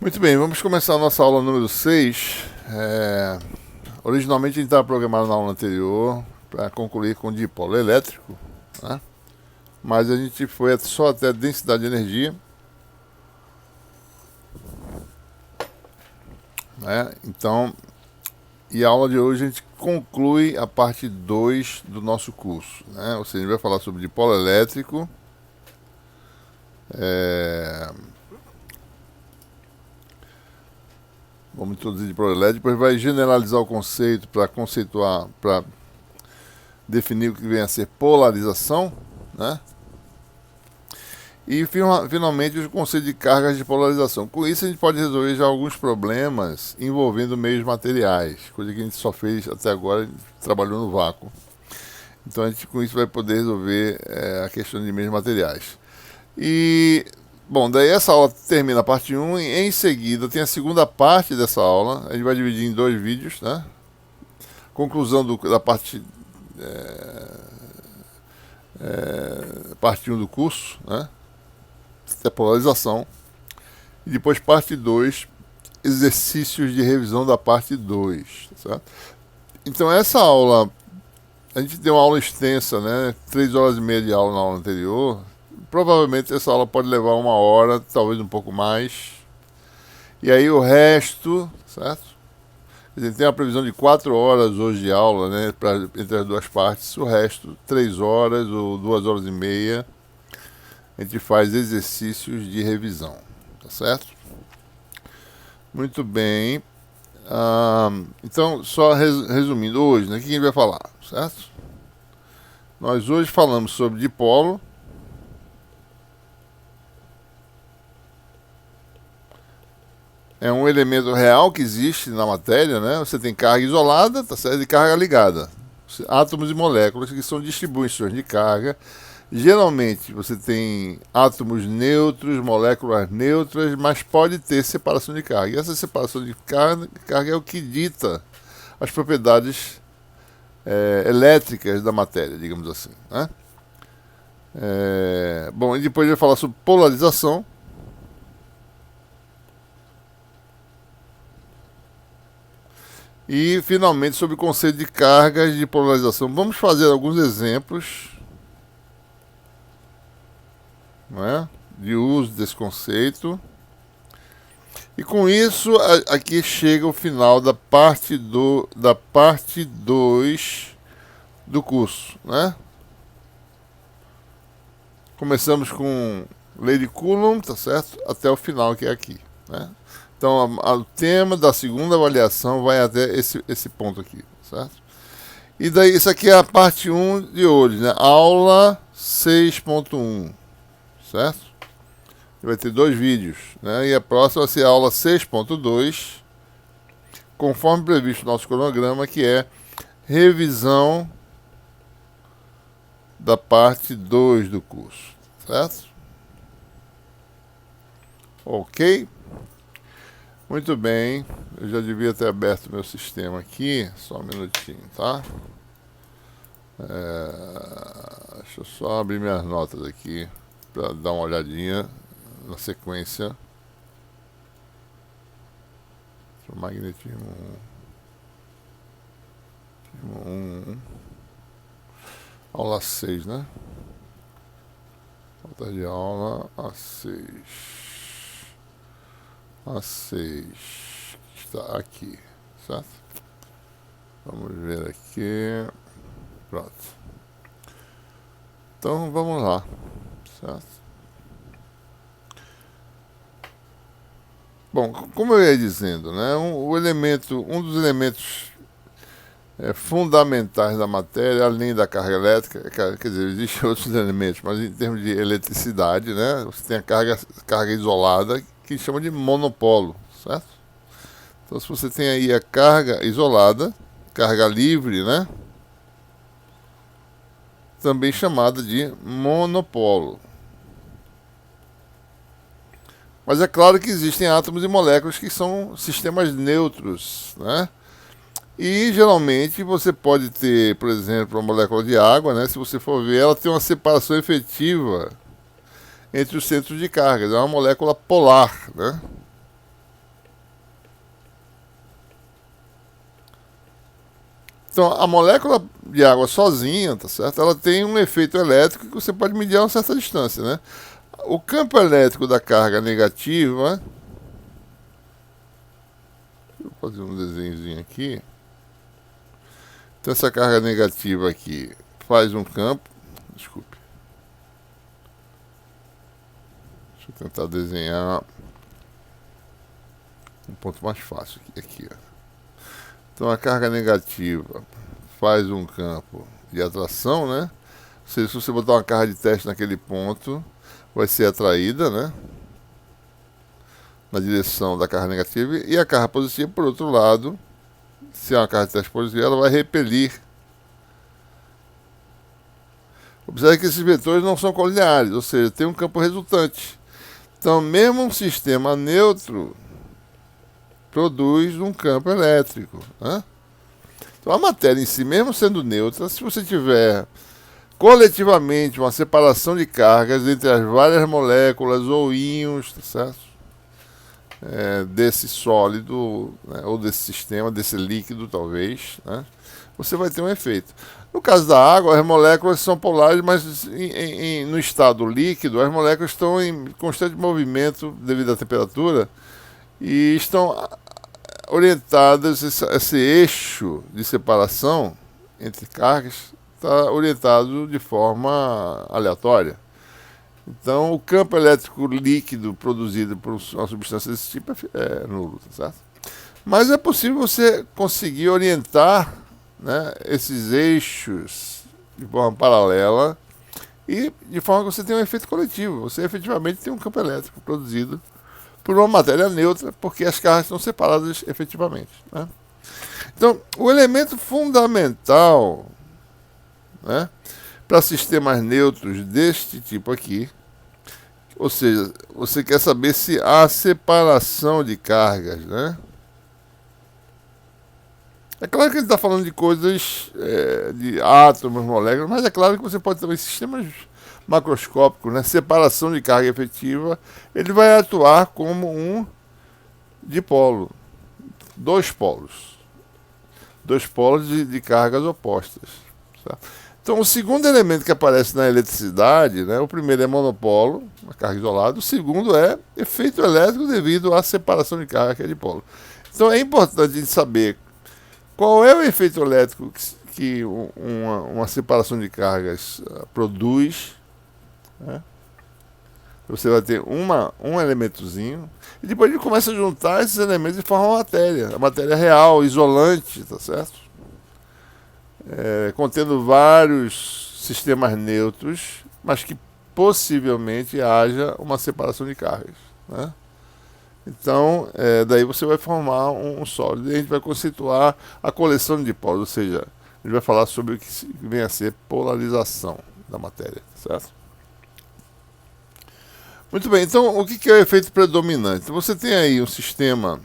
Muito bem, vamos começar a nossa aula número 6. Originalmente a gente estava programado na aula anterior para concluir com dipolo elétrico, né? Mas a gente foi só até densidade de energia, né? Então, e a aula de hoje a gente conclui a parte 2 do nosso curso, né? Ou seja, a gente vai falar sobre dipolo elétrico, vamos introduzir dipolo elétrico, depois vai generalizar o conceito para conceituar, para definir o que vem a ser polarização, né? E finalmente o conceito de cargas de polarização. Com isso a gente pode resolver já alguns problemas envolvendo meios materiais, coisa que a gente só fez até agora, a gente trabalhou no vácuo. Então a gente com isso vai poder resolver a questão de meios materiais. E, bom, daí essa aula termina a parte 1 e em seguida tem a segunda parte dessa aula. A gente vai dividir em 2 vídeos, né? Conclusão da parte, parte 1 do curso, né? Da polarização. E depois parte 2, exercícios de revisão da parte 2, certo? Então essa aula, a gente deu uma aula extensa, né? 3 horas e meia de aula na aula anterior. Provavelmente essa aula pode levar 1 hora, talvez um pouco mais. E aí o resto, certo? A gente tem uma previsão de 4 horas hoje de aula, né? Entre as duas partes. O resto, 3 horas ou 2 horas e meia, a gente faz exercícios de revisão, tá certo? Muito bem. Então, só resumindo, hoje, né? O que a gente vai falar, certo? Nós hoje falamos sobre dipolo. É um elemento real que existe na matéria, né? Você tem carga isolada, tá certo? E carga ligada. Átomos e moléculas que são distribuições de carga. Geralmente você tem átomos neutros, moléculas neutras, mas pode ter separação de carga. E essa separação de carga é o que dita as propriedades elétricas da matéria, digamos assim, né? Bom, e depois a gente vai falar sobre polarização. E, finalmente, sobre o conceito de cargas de polarização. Vamos fazer alguns exemplos, né, de uso desse conceito. E com isso, aqui chega o final da parte 2 do curso, né? Começamos com lei de Coulomb, tá certo? Até o final, que é aqui, né? Então, o tema da segunda avaliação vai até esse ponto aqui, certo? E daí, isso aqui é a parte 1 de hoje, né? Aula 6.1, certo? Vai ter 2 vídeos, né? E a próxima vai ser a aula 6.2, conforme previsto no nosso cronograma, que é revisão da parte 2 do curso, certo? Ok? Muito bem, eu já devia ter aberto meu sistema aqui, só um minutinho, tá? Deixa eu só abrir minhas notas aqui para dar uma olhadinha na sequência. Magnetismo 1, aula 6, né? Falta de aula a 6. A 6 está aqui, certo? Vamos ver aqui. Pronto. Então vamos lá, certo? Bom, como eu ia dizendo, né? Um dos elementos fundamentais da matéria, além da carga elétrica, quer dizer, existem outros elementos, mas em termos de eletricidade, né? Você tem a carga isolada, que chama de monopolo, certo? Então, se você tem aí a carga isolada, carga livre, né? Também chamada de monopolo. Mas é claro que existem átomos e moléculas que são sistemas neutros, né? E geralmente você pode ter, por exemplo, uma molécula de água, né? Se você for ver, ela tem uma separação efetiva entre os centros de carga. É uma molécula polar, né? Então, a molécula de água sozinha, tá certo? Ela tem um efeito elétrico que você pode medir a uma certa distância, né? O campo elétrico da carga negativa, deixa eu fazer um desenhozinho aqui. Então, essa carga negativa aqui faz um campo, desculpe. Deixa eu tentar desenhar um ponto mais fácil aqui, ó. Então, a carga negativa faz um campo de atração, né? Ou seja, se você botar uma carga de teste naquele ponto, vai ser atraída, né? Na direção da carga negativa. E a carga positiva, por outro lado, se é uma carga de teste positiva, ela vai repelir. Observe que esses vetores não são colineares, ou seja, tem um campo resultante. Então, mesmo um sistema neutro produz um campo elétrico, né? Então, a matéria em si, mesmo sendo neutra, se você tiver coletivamente uma separação de cargas entre as várias moléculas ou íons, tá certo? Desse sólido, né? Ou desse sistema, desse líquido, talvez, né? Você vai ter um efeito. No caso da água, as moléculas são polares, mas no estado líquido, as moléculas estão em constante movimento devido à temperatura e estão orientadas, esse eixo de separação entre cargas está orientado de forma aleatória. Então, o campo elétrico líquido produzido por uma substância desse tipo é nulo, tá certo? Mas é possível você conseguir orientar, né, esses eixos de forma paralela e de forma que você tenha um efeito coletivo. Você efetivamente tem um campo elétrico produzido por uma matéria neutra, porque as cargas estão separadas efetivamente, né? Então, o elemento fundamental, né, para sistemas neutros deste tipo aqui, ou seja, você quer saber se há separação de cargas, né? É claro que ele está falando de coisas, de átomos, moléculas, mas é claro que você pode ter sistemas macroscópicos, né? Separação de carga efetiva, ele vai atuar como um dipolo, dois polos de cargas opostas. Tá? Então, o segundo elemento que aparece na eletricidade, né? O primeiro é monopolo, uma carga isolada, o segundo é efeito elétrico devido à separação de carga, que é dipolo. Então, é importante a gente saber qual é o efeito elétrico que uma separação de cargas produz, né? Você vai ter um elementozinho e depois ele começa a juntar esses elementos e forma uma matéria. A matéria real, isolante, tá certo? Contendo vários sistemas neutros, mas que possivelmente haja uma separação de cargas, né? Então, daí você vai formar um sólido e a gente vai conceituar a coleção de dipolos, ou seja, a gente vai falar sobre o que vem a ser polarização da matéria, certo? Muito bem, então o que é o efeito predominante? Você tem aí um sistema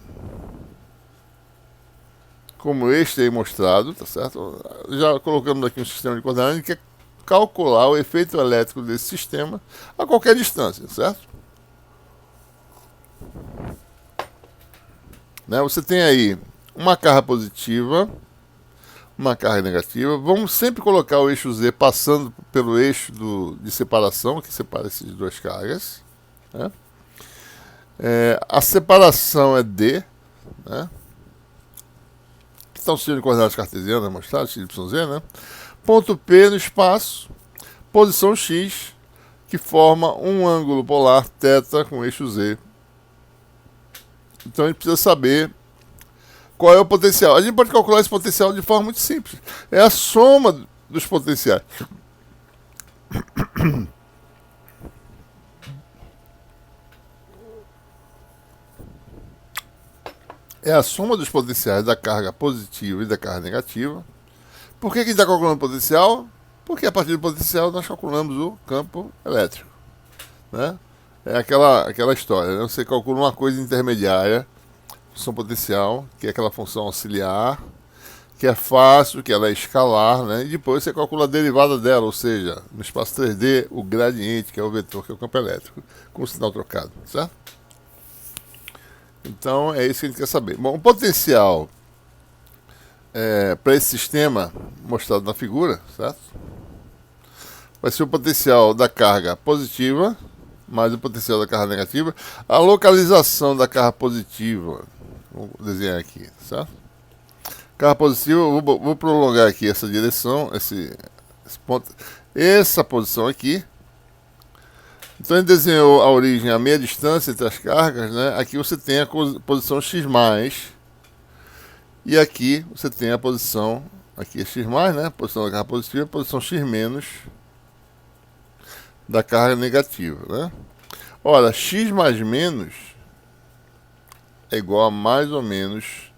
como este aí mostrado, tá certo? Já colocamos aqui um sistema de coordenadas que quer calcular o efeito elétrico desse sistema a qualquer distância, certo? Né? Você tem aí uma carga positiva, uma carga negativa. Vamos sempre colocar o eixo Z passando pelo eixo de separação, que separa essas duas cargas, né? A separação é D, né? Que está o sistema de coordenadas cartesianas mostrado, XYZ, né? Ponto P no espaço, posição X, que forma um ângulo polar θ com eixo Z. Então a gente precisa saber qual é o potencial. A gente pode calcular esse potencial de forma muito simples. É a soma dos potenciais. É a soma dos potenciais da carga positiva e da carga negativa. Por que a gente está calculando o potencial? Porque a partir do potencial nós calculamos o campo elétrico, né? É aquela história, né? Você calcula uma coisa intermediária, função potencial, que é aquela função auxiliar, que é fácil, que ela é escalar, né? E depois você calcula a derivada dela, ou seja, no espaço 3D, o gradiente, que é o vetor, que é o campo elétrico, com o sinal trocado, certo? Então é isso que a gente quer saber. Bom, o potencial para esse sistema mostrado na figura, certo? Vai ser o potencial da carga positiva mais o potencial da carga negativa. A localização da carga positiva, vou desenhar aqui, certo? Carga positiva, vou prolongar aqui essa direção, esse ponto, essa posição aqui. Então ele desenhou a origem a meia distância entre as cargas, né? Aqui você tem a posição x+, e aqui você tem a posição, aqui é x+, né? Posição da carga positiva, posição x- da carga negativa, né? Ora, x mais menos é igual a mais ou menos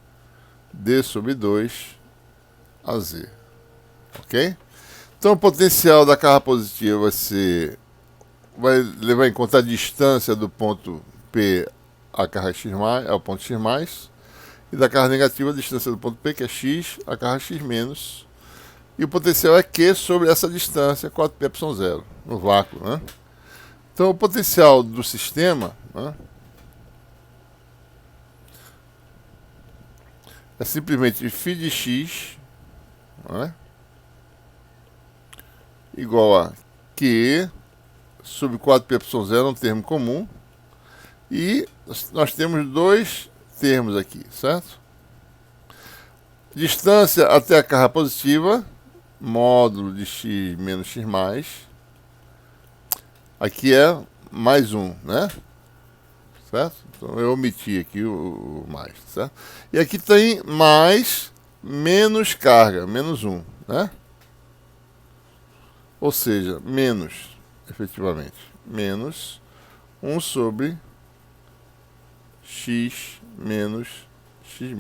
d sobre 2 a z, ok? Então o potencial da carga positiva vai levar em conta a distância do ponto P a carga x+, ao ponto x+, e da carga negativa a distância do ponto P, que é x, a carga x-, e o potencial é Q sobre essa distância, 4πε0, no vácuo, né? Então o potencial do sistema, né, é simplesmente φ de x, né, igual a Q sobre 4πε0, um termo comum, e nós temos dois termos aqui, certo? Distância até a carga positiva, módulo de x menos x+, aqui é mais 1, né? Certo? Então eu omiti aqui o mais, certo? E aqui tem mais menos carga, menos 1, né? Ou seja, menos, efetivamente, menos 1 sobre x menos x-.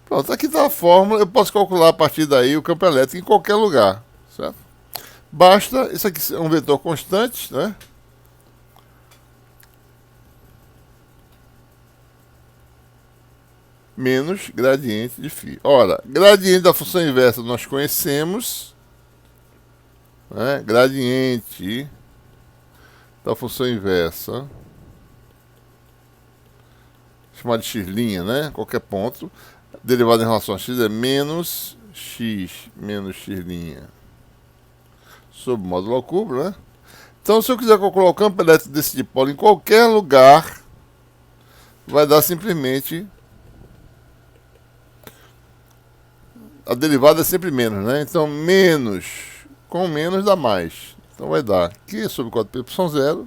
Pronto, aqui está a fórmula, eu posso calcular a partir daí o campo elétrico em qualquer lugar, certo? Basta, isso aqui é um vetor constante, né? Menos gradiente de φ. Ora, gradiente da função inversa nós conhecemos, né? Gradiente da função inversa, chamada de x', né? Qualquer ponto, derivada em relação a x é menos x menos x' sobre o módulo ao cubo, né? Então, se eu quiser calcular o campo elétrico desse dipolo em qualquer lugar, vai dar simplesmente... A derivada é sempre menos, né? Então, menos com menos dá mais. Então, vai dar Q sobre 4πε0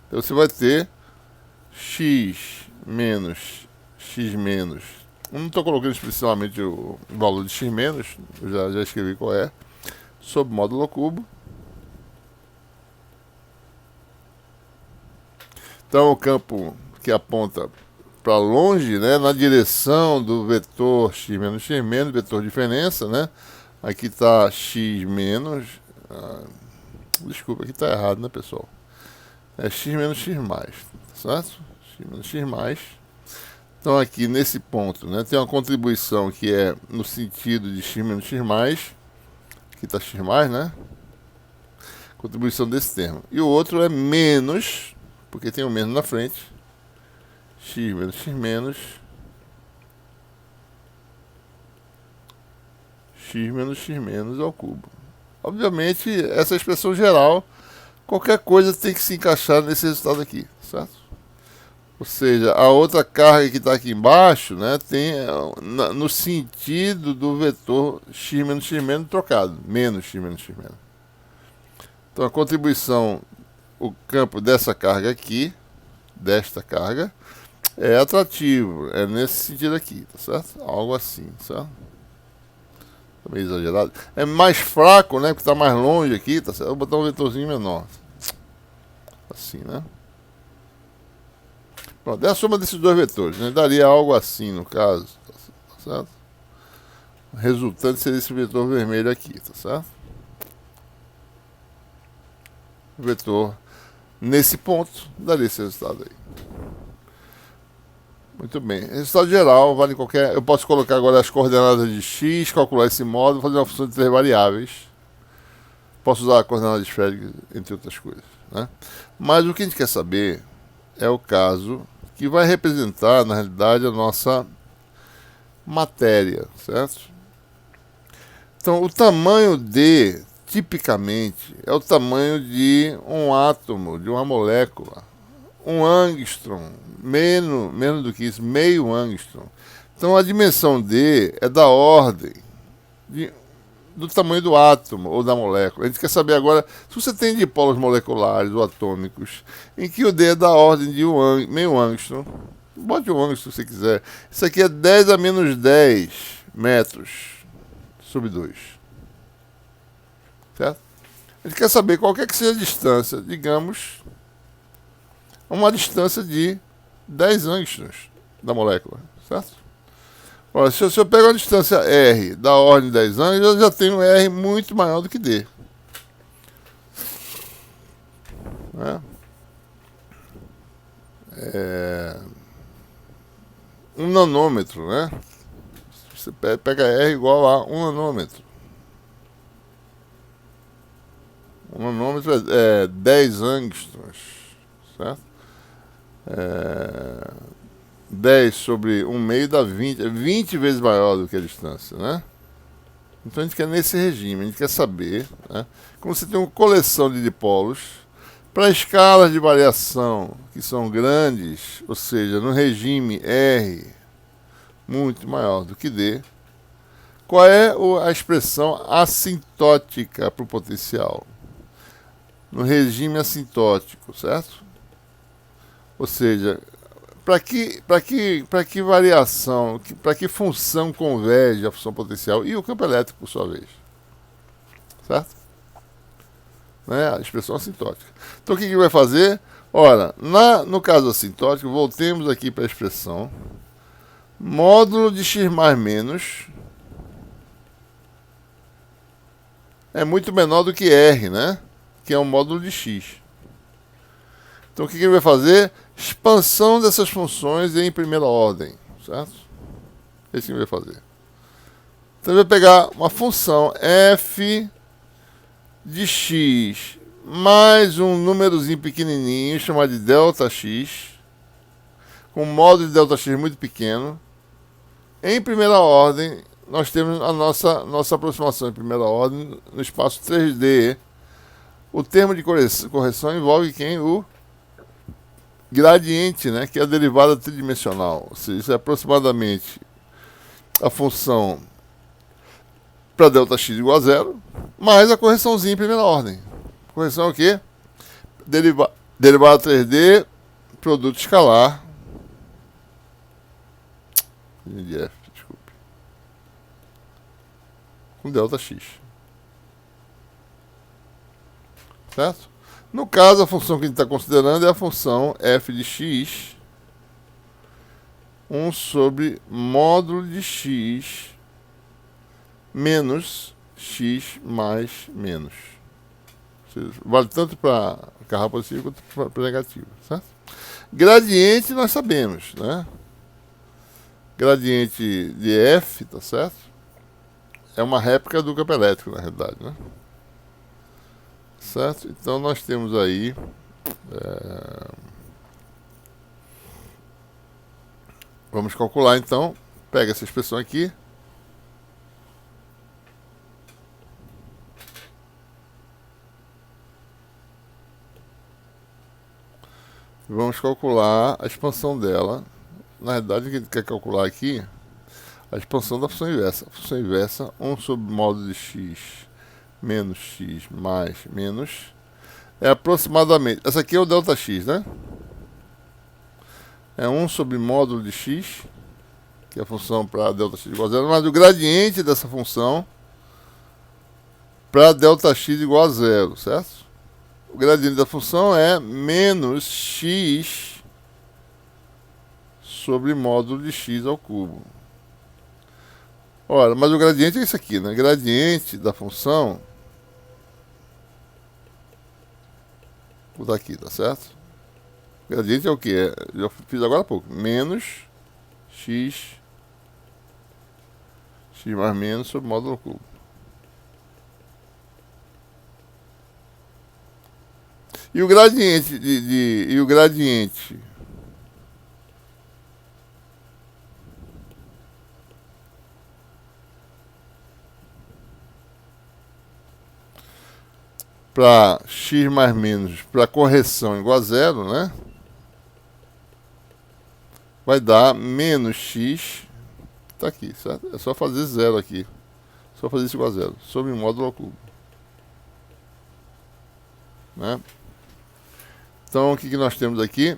então, você vai ter x menos x menos. Eu não estou colocando especialmente o valor de x menos, eu já escrevi qual é, sobre módulo ao cubo. Então, o campo que aponta para longe, né, na direção do vetor x menos x menos, vetor diferença, né? Aqui está x menos, desculpa, aqui está errado, né, pessoal? É x menos x+, certo? X menos x+. Então aqui nesse ponto, né, tem uma contribuição que é no sentido de x menos x+, aqui está x+, né? Contribuição desse termo. E o outro é menos, porque tem o menos na frente, x menos x menos, x menos x menos ao cubo. Obviamente, essa é a expressão geral, qualquer coisa tem que se encaixar nesse resultado aqui, certo? Ou seja, a outra carga que está aqui embaixo, né, tem no sentido do vetor x menos trocado, menos x menos. Então a contribuição, o campo dessa carga aqui, desta carga, é atrativo, é nesse sentido aqui, tá certo? Algo assim, certo? Tá meio exagerado. É mais fraco, né, porque está mais longe aqui, tá certo? Vou botar um vetorzinho menor. Assim, né? Pronto, é a soma desses dois vetores, né? Daria algo assim, no caso, tá certo? O resultante seria esse vetor vermelho aqui, tá certo? O vetor nesse ponto daria esse resultado aí. Muito bem. Resultado geral vale qualquer... Eu posso colocar agora as coordenadas de x, calcular esse módulo, fazer uma função de 3 variáveis. Posso usar a coordenada esférica, entre outras coisas, né? Mas o que a gente quer saber é o caso que vai representar, na realidade, a nossa matéria, certo? Então, o tamanho D, tipicamente, é o tamanho de um átomo, de uma molécula. Um angstrom, menos do que isso, meio angstrom. Então, a dimensão D é da ordem do tamanho do átomo ou da molécula. A gente quer saber agora se você tem dipolos moleculares ou atômicos em que o D é da ordem de meio angstrom. Bote o angstrom se você quiser. Isso aqui é 10 a menos 10 metros sobre 2. Certo? A gente quer saber qual que seja a distância, digamos, uma distância de 10 angstroms da molécula. Certo? Olha, se eu pego uma distância R da ordem de 10 anos, eu já tenho um R muito maior do que D. Um nanômetro, né? Você pega R igual a 1 nanômetro. Um nanômetro é 10 angstroms, certo? 10 sobre 1 meio dá 20, é 20 vezes maior do que a distância, né? Então a gente quer nesse regime, a gente quer saber, né? Como você tem uma coleção de dipolos, para escalas de variação que são grandes, ou seja, no regime R muito maior do que D, qual é a expressão assintótica para o potencial? No regime assintótico, certo? Ou seja, para que variação, para que função converge a função potencial e o campo elétrico, por sua vez? Certo? Né? A expressão assintótica. Então, o que vai fazer? Ora, no caso assintótico, voltemos aqui para a expressão módulo de x mais menos é muito menor do que R, né? Que é um módulo de x. Então, o que ele vai fazer? Expansão dessas funções em primeira ordem, certo? É isso que ele vai fazer. Então, ele vai pegar uma função f de x mais um númerozinho pequenininho, chamado de Δx, com um módulo de Δx muito pequeno. Em primeira ordem, nós temos a nossa aproximação em primeira ordem no espaço 3D. O termo de correção envolve quem? O gradiente, né, que é a derivada tridimensional. Ou seja, isso é aproximadamente a função para Δx igual a zero, mais a correçãozinha em primeira ordem. Correção é o quê? Derivada 3D, produto escalar de f, desculpe, com Δx. Certo? No caso, a função que a gente está considerando é a função f de x, 1 sobre módulo de x menos x mais menos. Ou seja, vale tanto para carro positivo quanto para negativo. Certo? Gradiente nós sabemos, né? Gradiente de f, tá certo? É uma réplica do campo elétrico, na realidade, né? Certo? Então nós temos aí vamos calcular então. Pega essa expressão aqui. Vamos calcular a expansão dela. Na realidade, o que a gente quer calcular aqui a expansão da função inversa. A função inversa, 1 sobre módulo de x menos x mais menos, é aproximadamente, essa aqui é o Δx, né? É 1 sobre módulo de x, que é a função para Δx igual a zero, mas o gradiente dessa função para Δx igual a zero, certo? O gradiente da função é menos x sobre módulo de x ao cubo. Ora, mas o gradiente é isso aqui, né? Gradiente da função, vou botar aqui, tá certo? Gradiente é o que? Eu fiz agora há pouco. Menos x mais menos sobre módulo ao cubo. E o gradiente para x mais menos para correção igual a zero, né? Vai dar menos x, tá aqui, certo? É só fazer zero aqui. Só fazer isso igual a zero, sobre módulo ao cubo. Né? Então, o que nós temos aqui?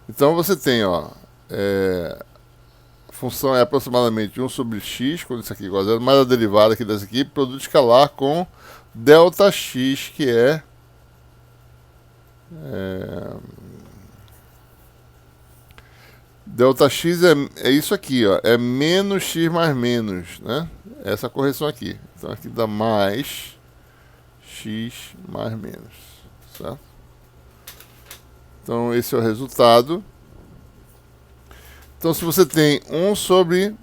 Então, você tem, ó, a função é aproximadamente 1 sobre x, quando isso aqui é igual a zero, mais a derivada aqui dessa aqui, produto escalar com ΔX, que ΔX é isso aqui, ó, é menos x mais menos, né? Essa correção aqui. Então aqui dá mais x mais menos, certo? Então esse é o resultado. Então se você tem 1 sobre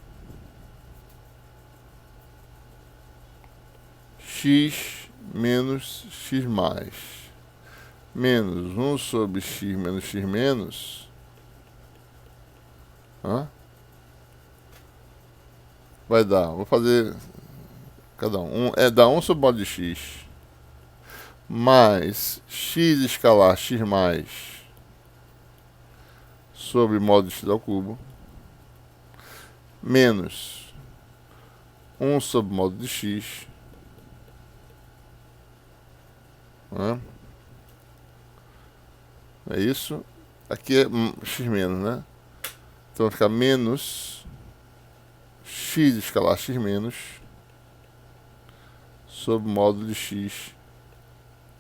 x menos x mais, menos 1 sobre x menos, vai dar, vou fazer cada um, dá 1 sobre módulo de x, mais x escalar x mais sobre módulo de x ao cubo, menos 1 sobre módulo de x, é isso, aqui é x menos, né? Então vai ficar menos x escalar x menos sobre módulo de x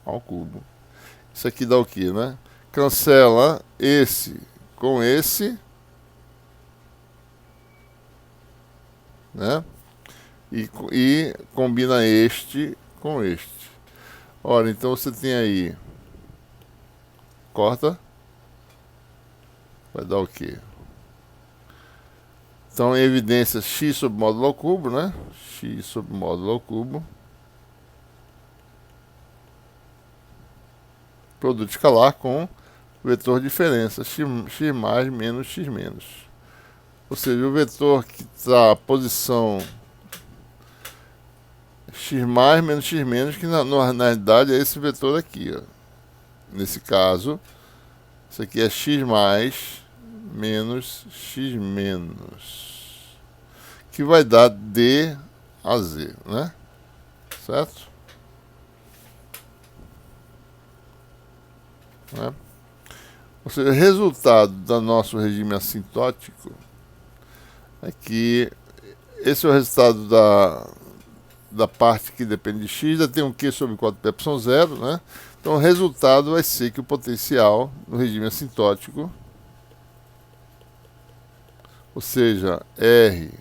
ao cubo. Isso aqui dá o que, né? Cancela esse com esse, né? E combina este com este. Ora, então você tem aí, corta, vai dar o que? Então, em evidência, x sobre módulo ao cubo, né? X sobre módulo ao cubo. Produto escalar com vetor diferença, x mais menos x menos. Ou seja, o vetor que está a posição x mais menos x menos, que na realidade é esse vetor aqui, ó. Nesse caso, isso aqui é x mais menos x menos, que vai dar d a z, né? Certo? Né? Ou seja, o resultado do nosso regime assintótico é que esse é o resultado da parte que depende de x, ainda tem um q sobre 4π 0, né? Então o resultado vai ser que o potencial no regime assintótico, ou seja, R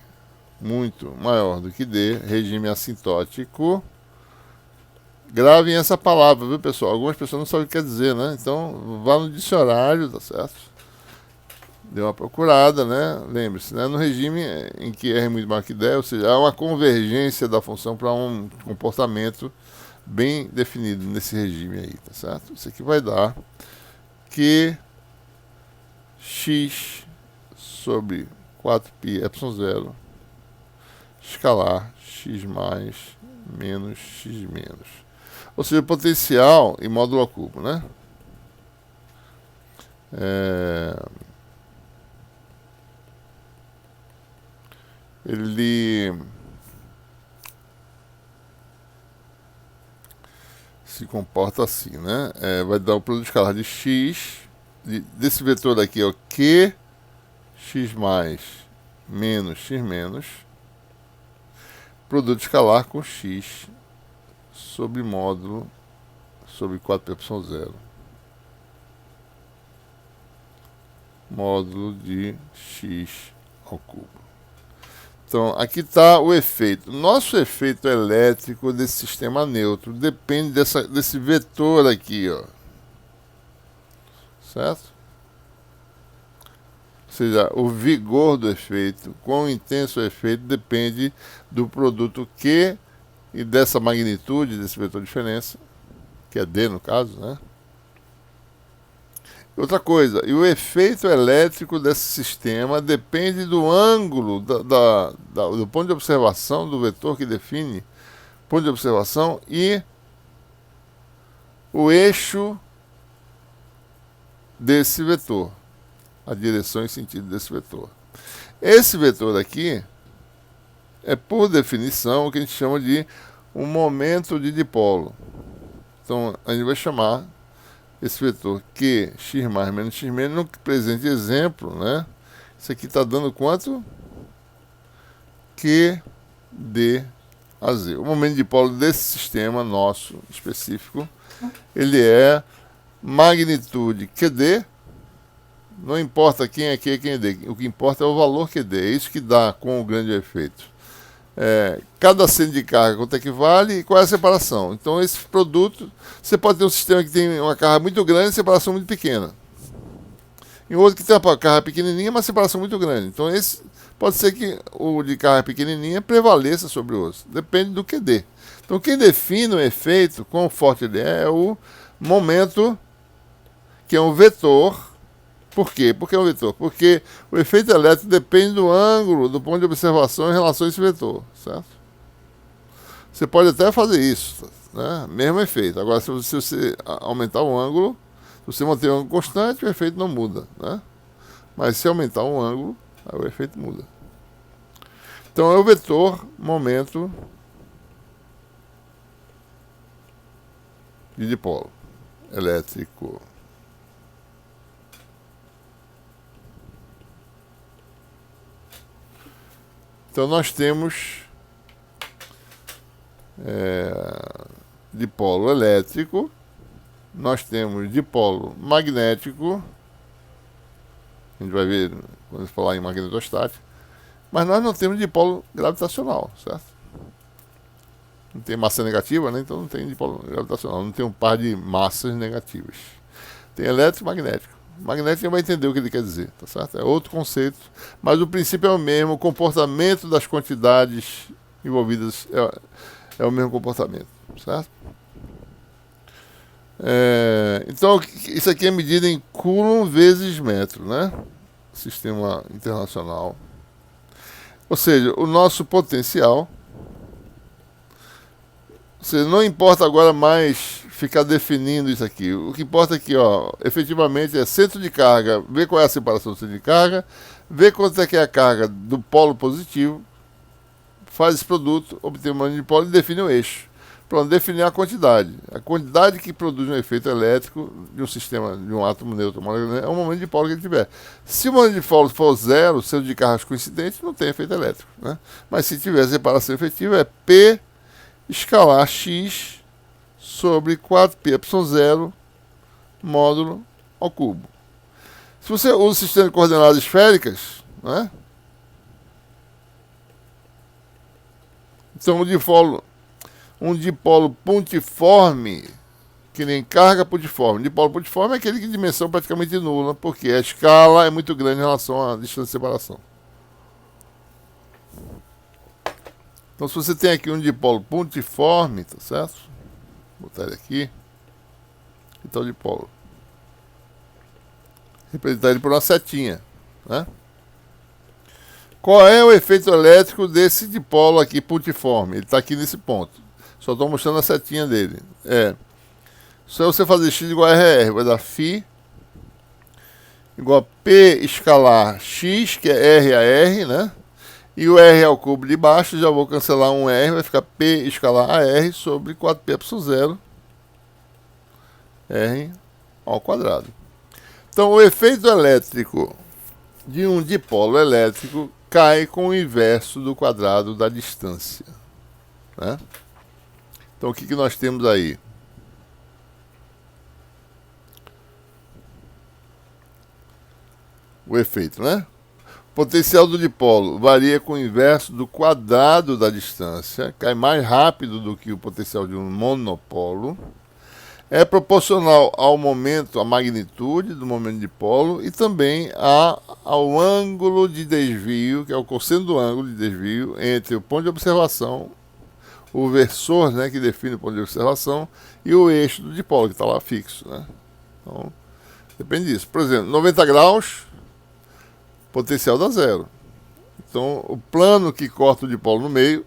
muito maior do que D, regime assintótico. Gravem essa palavra, viu, pessoal? Algumas pessoas não sabem o que quer dizer, né? Então, vá no dicionário, tá certo? Dê uma procurada, né? Lembre-se, né? No regime em que R é muito maior que D, ou seja, há uma convergência da função para um comportamento bem definido nesse regime aí, tá certo? Isso aqui vai dar que x sobre 4π0 escalar x mais menos x menos. Ou seja, potencial em módulo ao cubo, né? Ele se comporta assim, né? Vai dar o produto escalar de x, desse vetor daqui é o q, x mais menos x menos, produto escalar com x sobre módulo sobre 4π0, módulo de x ao cubo. Então, aqui está o efeito. Nosso efeito elétrico desse sistema neutro depende desse vetor aqui, ó. Certo? Ou seja, o vigor do efeito, quão intenso é o efeito, depende do produto Q e dessa magnitude desse vetor de diferença, que é D no caso, né? Outra coisa, e o efeito elétrico desse sistema depende do ângulo do ponto de observação do vetor que define ponto de observação e o eixo desse vetor, a direção e sentido desse vetor. Esse vetor aqui é, por definição, o que a gente chama de um momento de dipolo. Então, a gente vai chamar esse vetor Q, x mais menos x menos, no presente exemplo, né? Isso aqui está dando quanto? Q, D, a Z. O momento de dipolo desse sistema nosso específico, ele é magnitude QD, não importa quem é Q e quem é D, o que importa é o valor QD, é isso que dá com o grande efeito. Cada centro de carga quanto é que vale e qual é a separação. Então esse produto, você pode ter um sistema que tem uma carga muito grande e separação muito pequena. E outro que tem uma carga pequenininha, mas separação muito grande. Então esse pode ser que o de carga pequenininha prevaleça sobre o outro. Depende do QD. Então quem define o efeito, quão forte ele é o momento, que é um vetor. Por quê? Porque é um vetor. Porque o efeito elétrico depende do ângulo, do ponto de observação em relação a esse vetor, certo? Você pode até fazer isso, né? Mesmo efeito. Agora, se você aumentar o ângulo, se você manter o ângulo constante, o efeito não muda, né? Mas se aumentar o ângulo, aí o efeito muda. Então é o vetor momento de dipolo elétrico. Então nós temos dipolo elétrico, nós temos dipolo magnético, a gente vai ver quando falar em magnetostática, mas nós não temos dipolo gravitacional, certo? Não tem massa negativa, né? Então não tem dipolo gravitacional, não tem um par de massas negativas. Tem elétrico e magnético. Magnético vai entender o que ele quer dizer, tá certo? É outro conceito, mas o princípio é o mesmo, o comportamento das quantidades envolvidas é o mesmo comportamento, certo? Então, isso aqui é medida em Coulomb vezes metro, né? Sistema internacional. Ou seja, o nosso potencial. Ou seja, não importa agora mais ficar definindo isso aqui. O que importa aqui, ó, efetivamente é centro de carga, ver qual é a separação do centro de carga, ver quanto é que é a carga do polo positivo, faz esse produto, obtém o momento de dipolo e define o eixo. Pronto, definir a quantidade. A quantidade que produz um efeito elétrico de um sistema, de um átomo neutro, é o momento de dipolo que ele tiver. Se o momento de dipolo for zero, centro de cargas coincidente, não tem efeito elétrico, né? Mas se tiver separação efetiva, é P escalar x sobre 4πε0 módulo ao cubo. Se você usa o sistema de coordenadas esféricas, né? Então um dipolo pontiforme, que nem carga pontiforme. Dipolo pontiforme é aquele que tem dimensão praticamente nula, porque a escala é muito grande em relação à distância de separação. Então, se você tem aqui um dipolo pontiforme, tá certo? Vou botar ele aqui. Então, o dipolo. Representar ele por uma setinha, né? Qual é o efeito elétrico desse dipolo aqui pontiforme? Ele está aqui nesse ponto. Só estou mostrando a setinha dele. Se você fazer x igual a RR, vai dar φ igual a P escalar x, que é R a R, né? E o R ao cubo de baixo, já vou cancelar um R, vai ficar P escalar AR sobre 4πε0 R ao quadrado. Então, o efeito elétrico de um dipolo elétrico cai com o inverso do quadrado da distância, né? Então, o que nós temos aí? O efeito, né? O potencial do dipolo varia com o inverso do quadrado da distância, cai mais rápido do que o potencial de um monopolo, é proporcional ao momento, à magnitude do momento de dipolo e também ao ângulo de desvio, que é o cosseno do ângulo de desvio entre o ponto de observação, o versor, né, que define o ponto de observação, e o eixo do dipolo, que está lá fixo, né? Então, Depende disso. Por exemplo, 90 graus, potencial dá zero. Então, o plano que corta o dipolo no meio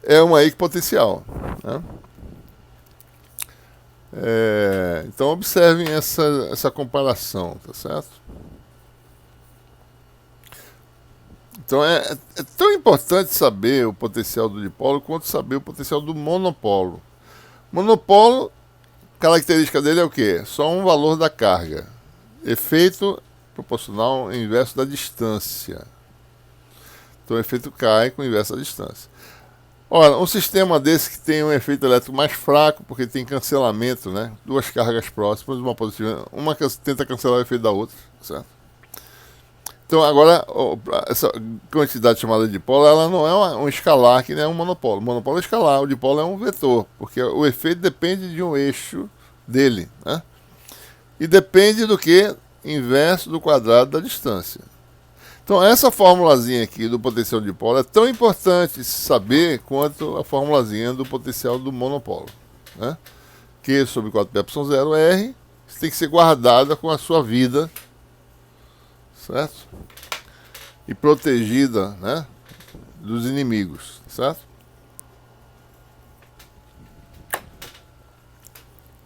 é uma equipotencial, né? Então, observem essa comparação, tá certo? Então, é tão importante saber o potencial do dipolo quanto saber o potencial do monopolo. Monopolo, característica dele é o quê? Só um valor da carga. Efeito proporcional inverso da distância. Então o efeito cai com o inverso da distância. Ora, um sistema desse que tem um efeito elétrico mais fraco, porque tem cancelamento, né? Duas cargas próximas, uma positiva, uma tenta cancelar o efeito da outra, certo? Então agora, essa quantidade chamada de dipolo, ela não é um escalar que nem um monopolo. O monopolo é escalar, o dipolo é um vetor, porque o efeito depende de um eixo dele, né? E depende do que? Inverso do quadrado da distância. Então essa formulazinha aqui do potencial de dipolo é tão importante saber quanto a formulazinha do potencial do monopolo, né? Q sobre 4πε0 R tem que ser guardada com a sua vida, certo? E protegida, né, dos inimigos, certo?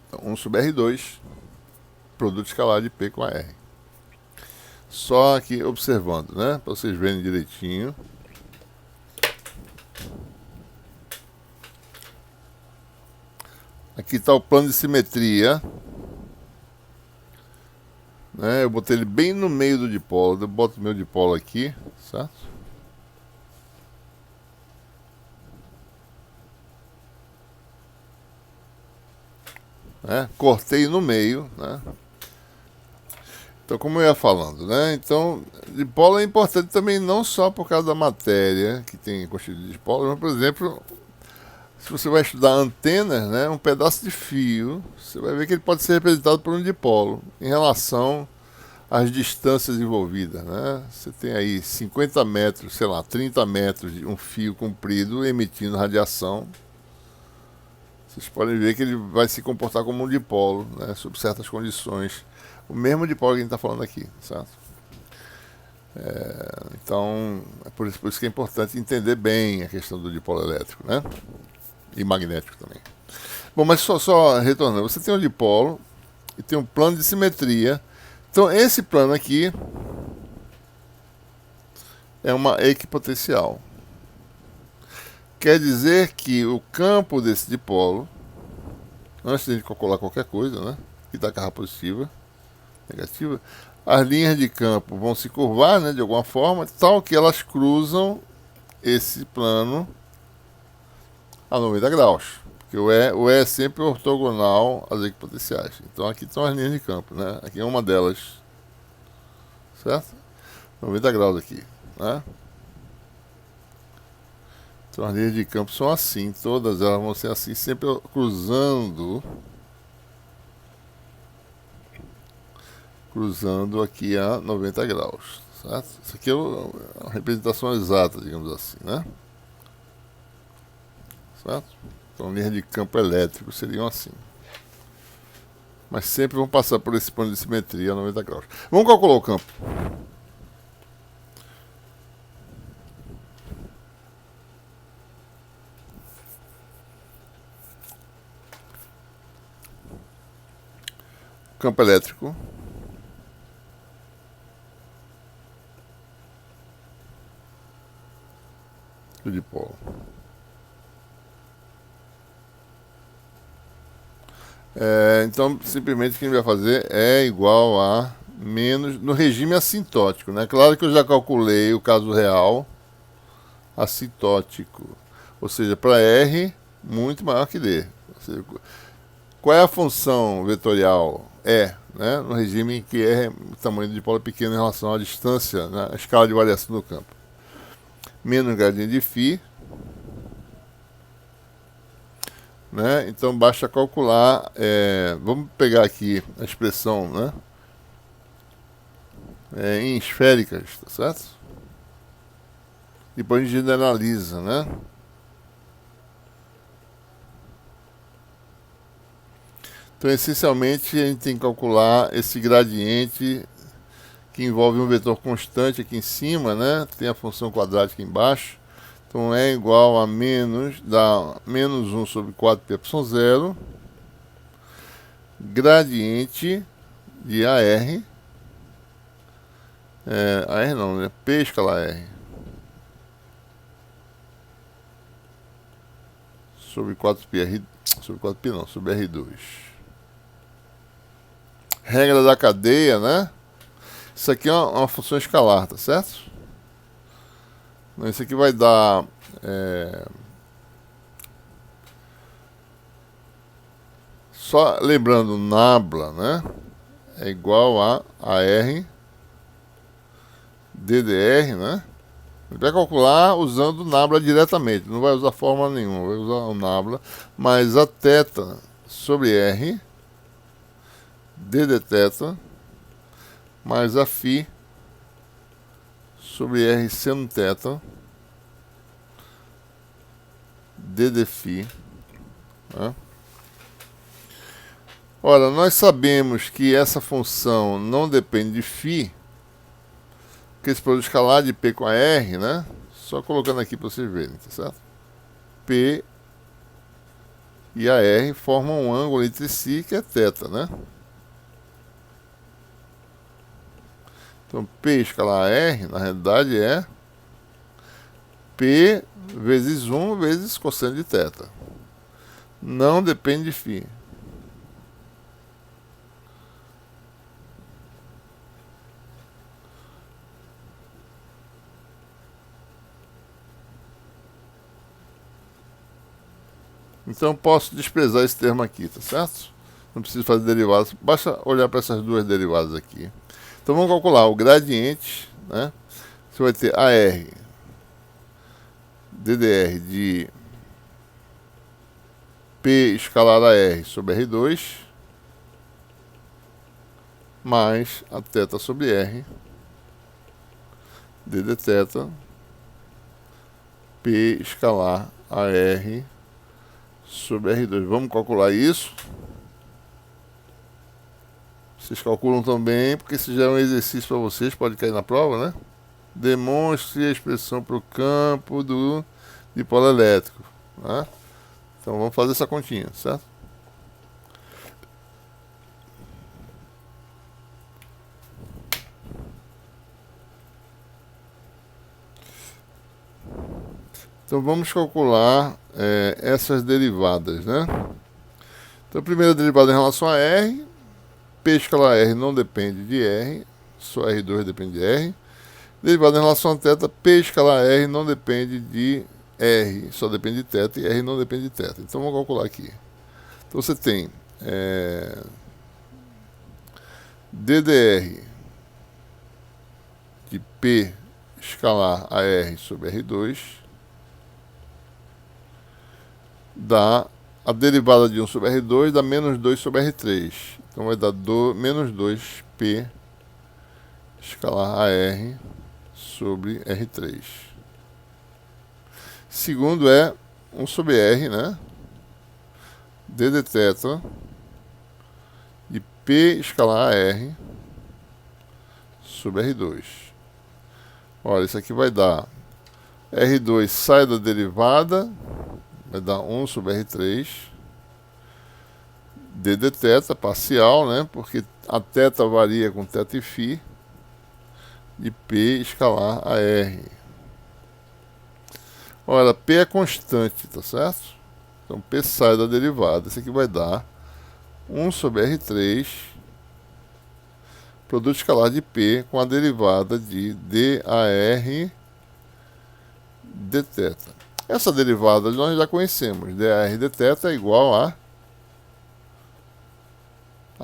Então, 1 sobre R2, produto escalar de P com a R. Só aqui observando, né? Para vocês verem direitinho. Aqui está o plano de simetria. Né? Eu botei ele bem no meio do dipolo. Eu boto o meu dipolo aqui, certo? Cortei no meio, né? Então, como eu ia falando, né? Então, dipolo é importante também não só por causa da matéria que tem constituído de dipolo, mas, por exemplo, se você vai estudar antenas, né? Um pedaço de fio, você vai ver que ele pode ser representado por um dipolo em relação às distâncias envolvidas, né? Você tem aí 50 metros, sei lá, 30 metros de um fio comprido emitindo radiação. Vocês podem ver que ele vai se comportar como um dipolo, né? Sob certas condições. O mesmo dipolo que a gente está falando aqui, certo? Então, é por isso que é importante entender bem a questão do dipolo elétrico, né? E magnético também. Bom, mas só retornando, você tem um dipolo e tem um plano de simetria. Então, esse plano aqui é uma equipotencial. Quer dizer que o campo desse dipolo, antes de a gente calcular qualquer coisa, né? Que dá carga positiva, negativa, as linhas de campo vão se curvar, né, de alguma forma, tal que elas cruzam esse plano a 90 graus. Porque o E é sempre ortogonal às equipotenciais. Então aqui estão as linhas de campo, né? Aqui é uma delas, certo? 90 graus aqui, né? Então as linhas de campo são assim, todas elas vão ser assim, sempre cruzando aqui a 90 graus, certo? Isso aqui é uma representação exata, digamos assim, né? Certo? Então linhas de campo elétrico seriam assim. Mas sempre vão passar por esse plano de simetria a 90 graus. Vamos calcular o campo. Campo elétrico do dipolo. Então, simplesmente o que a gente vai fazer é igual a menos no regime assintótico, né? Claro que eu já calculei o caso real assintótico, ou seja, para R muito maior que D. Ou seja, qual é a função vetorial? Né? No regime em que R, o tamanho do dipolo é pequeno em relação à distância, né? A escala de variação do campo. Menos gradiente de φ, né? Então basta calcular, vamos pegar aqui a expressão, né? Em esféricas, tá certo? Depois a gente generaliza, né? Então, essencialmente, a gente tem que calcular esse gradiente que envolve um vetor constante aqui em cima, né? Tem a função quadrática embaixo. Então, é igual a dá menos 1 sobre 4πy0, gradiente de AR, AR não, né? P escalar R, sobre 4π, sobre 4π não, sobre R2. Regra da cadeia, né? Isso aqui é uma função escalar, tá certo? Então, isso aqui vai dar só lembrando, nabla, né? É igual a AR DDR, né? Ele vai calcular usando o nabla diretamente, não vai usar fórmula nenhuma, vai usar o nabla, mas a θ sobre R ddθ mais a φ sobre R seno θ ddφ, né? Ora, nós sabemos que essa função não depende de φ, porque esse produto escalar de P com a R, né? Só colocando aqui para vocês verem, tá certo? P e a R formam um ângulo entre si que é θ, né? Então, P escalar R, na realidade, é P vezes 1 vezes cosseno de θ. Não depende de φ. Então, posso desprezar esse termo aqui, tá certo? Não preciso fazer derivadas, basta olhar para essas duas derivadas aqui. Então, vamos calcular o gradiente, né? Você vai ter AR DDR de P escalar AR sobre R2 mais a θ sobre R ddθ P escalar AR sobre R2. Vamos calcular isso. Vocês calculam também, porque isso já é um exercício para vocês, pode cair na prova, né? Demonstre a expressão para o campo do dipolo elétrico, né? Então vamos fazer essa continha, certo? Então vamos calcular essas derivadas, né? Então a primeira derivada em relação a R, P escalar R não depende de R, só R2 depende de R. Derivada em relação a θ, P escalar R não depende de R, só depende de θ, e R não depende de θ. Então vamos calcular aqui. Então você tem DDR de P escalar AR sobre R2 dá a derivada de 1 sobre R2 dá menos 2 sobre R3. Então vai dar menos 2P escalar AR sobre R3. Segundo é 1 sobre R, né? ddθ de P escalar AR sobre R2. Olha, isso aqui vai dar R2 sai da derivada, vai dar 1 sobre R3 ddθ parcial, né? Porque a θ varia com θ e φ de P escalar AR. Olha, P é constante, tá certo? Então P sai da derivada. Isso aqui vai dar 1 sobre R3 produto escalar de P com a derivada de DAR dθ. Essa derivada nós já conhecemos. DAR dθ é igual a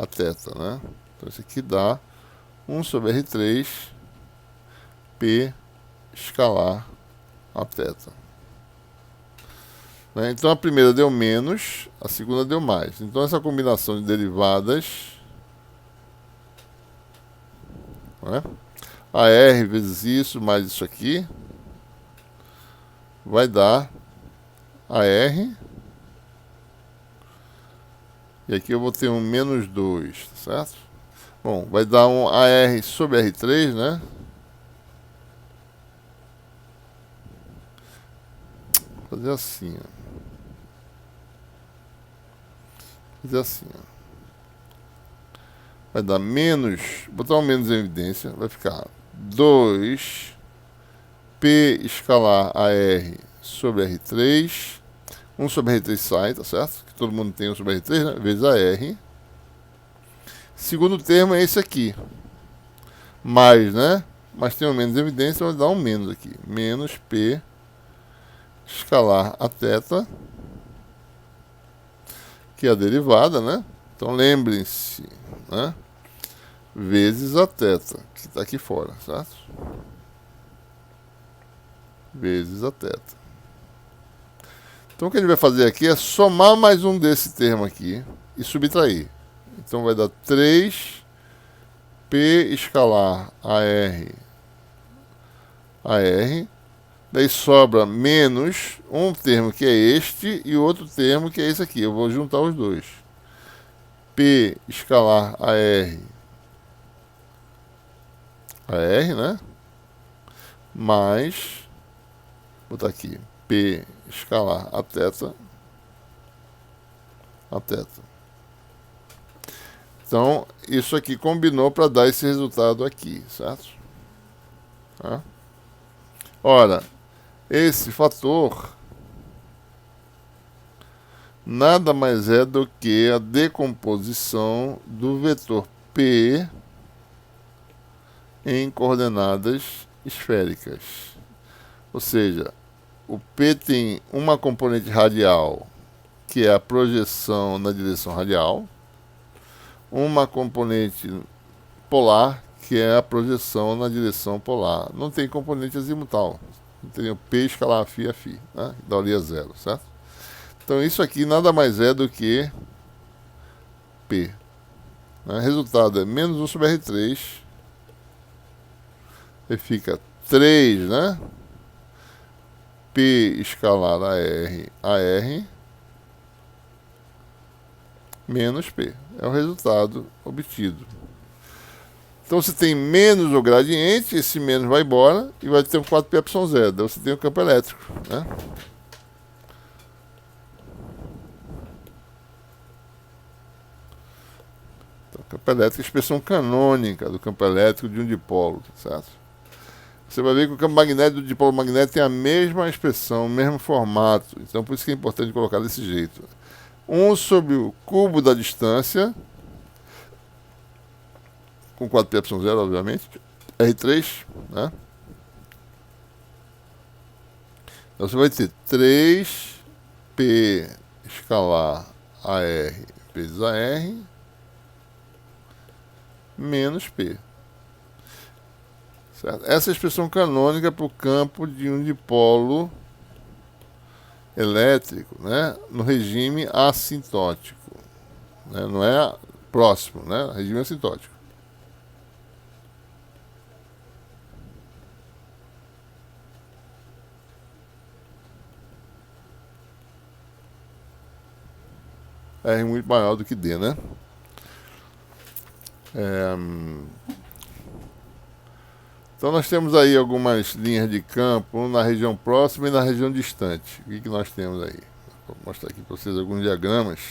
θ, né? Então isso aqui dá 1 sobre R3 P escalar a θ. Né? Então a primeira deu menos, a segunda deu mais. Então essa combinação de derivadas, né? AR vezes isso mais isso aqui vai dar AR E aqui eu vou ter um menos 2, certo? Bom, vai dar um AR sobre R3, né? Vou fazer assim, ó. Fazer assim, ó. Vai dar menos, botar um menos em evidência, vai ficar 2 P escalar AR sobre R3, 1 sobre R3 sai, tá certo? Que todo mundo tem 1 sobre R3, né? Vezes AR. Segundo termo é esse aqui. Mais, né? Mas tem um menos em evidência, vai dar um menos aqui. Menos P escalar a θ, que é a derivada, né? Então lembrem-se, né? Vezes a θ, que está aqui fora, certo? Vezes a θ. Então o que a gente vai fazer aqui é somar mais um desse termo aqui e subtrair. Então vai dar 3 P escalar AR. Daí sobra menos um termo que é este e outro termo que é esse aqui. Eu vou juntar os dois. P escalar AR, né? Mais, vou botar aqui, P escalar a θ. Então, isso aqui combinou para dar esse resultado aqui, certo? Tá? Ora, esse fator nada mais é do que a decomposição do vetor P em coordenadas esféricas. Ou seja, o P tem uma componente radial, que é a projeção na direção radial, uma componente polar, que é a projeção na direção polar. Não tem componente azimutal. Tem o P escalar φ a φ, né? Daria zero, certo? Então isso aqui nada mais é do que P. Né? Resultado é menos 1 sobre R3. E fica 3, né? P escalar AR menos P. É o resultado obtido. Então você tem menos o gradiente, esse menos vai embora e vai ter um 4πε0. Daí você tem o campo elétrico, né? Então, campo elétrico é a expressão canônica do campo elétrico de um dipolo, certo? Você vai ver que o campo magnético do dipolo magnético tem a mesma expressão, o mesmo formato. Então por isso que é importante colocar desse jeito. 1 sobre o cubo da distância, com 4πε0, obviamente, R3, né? Então você vai ter 3P escalar AR vezes AR menos P. Certo? Essa é a expressão canônica para o campo de um dipolo elétrico, né? No regime assintótico. Né? Não é próximo, né? Regime assintótico. R muito maior do que D, né? Então nós temos aí algumas linhas de campo na região próxima e na região distante. O que nós temos aí? Vou mostrar aqui para vocês alguns diagramas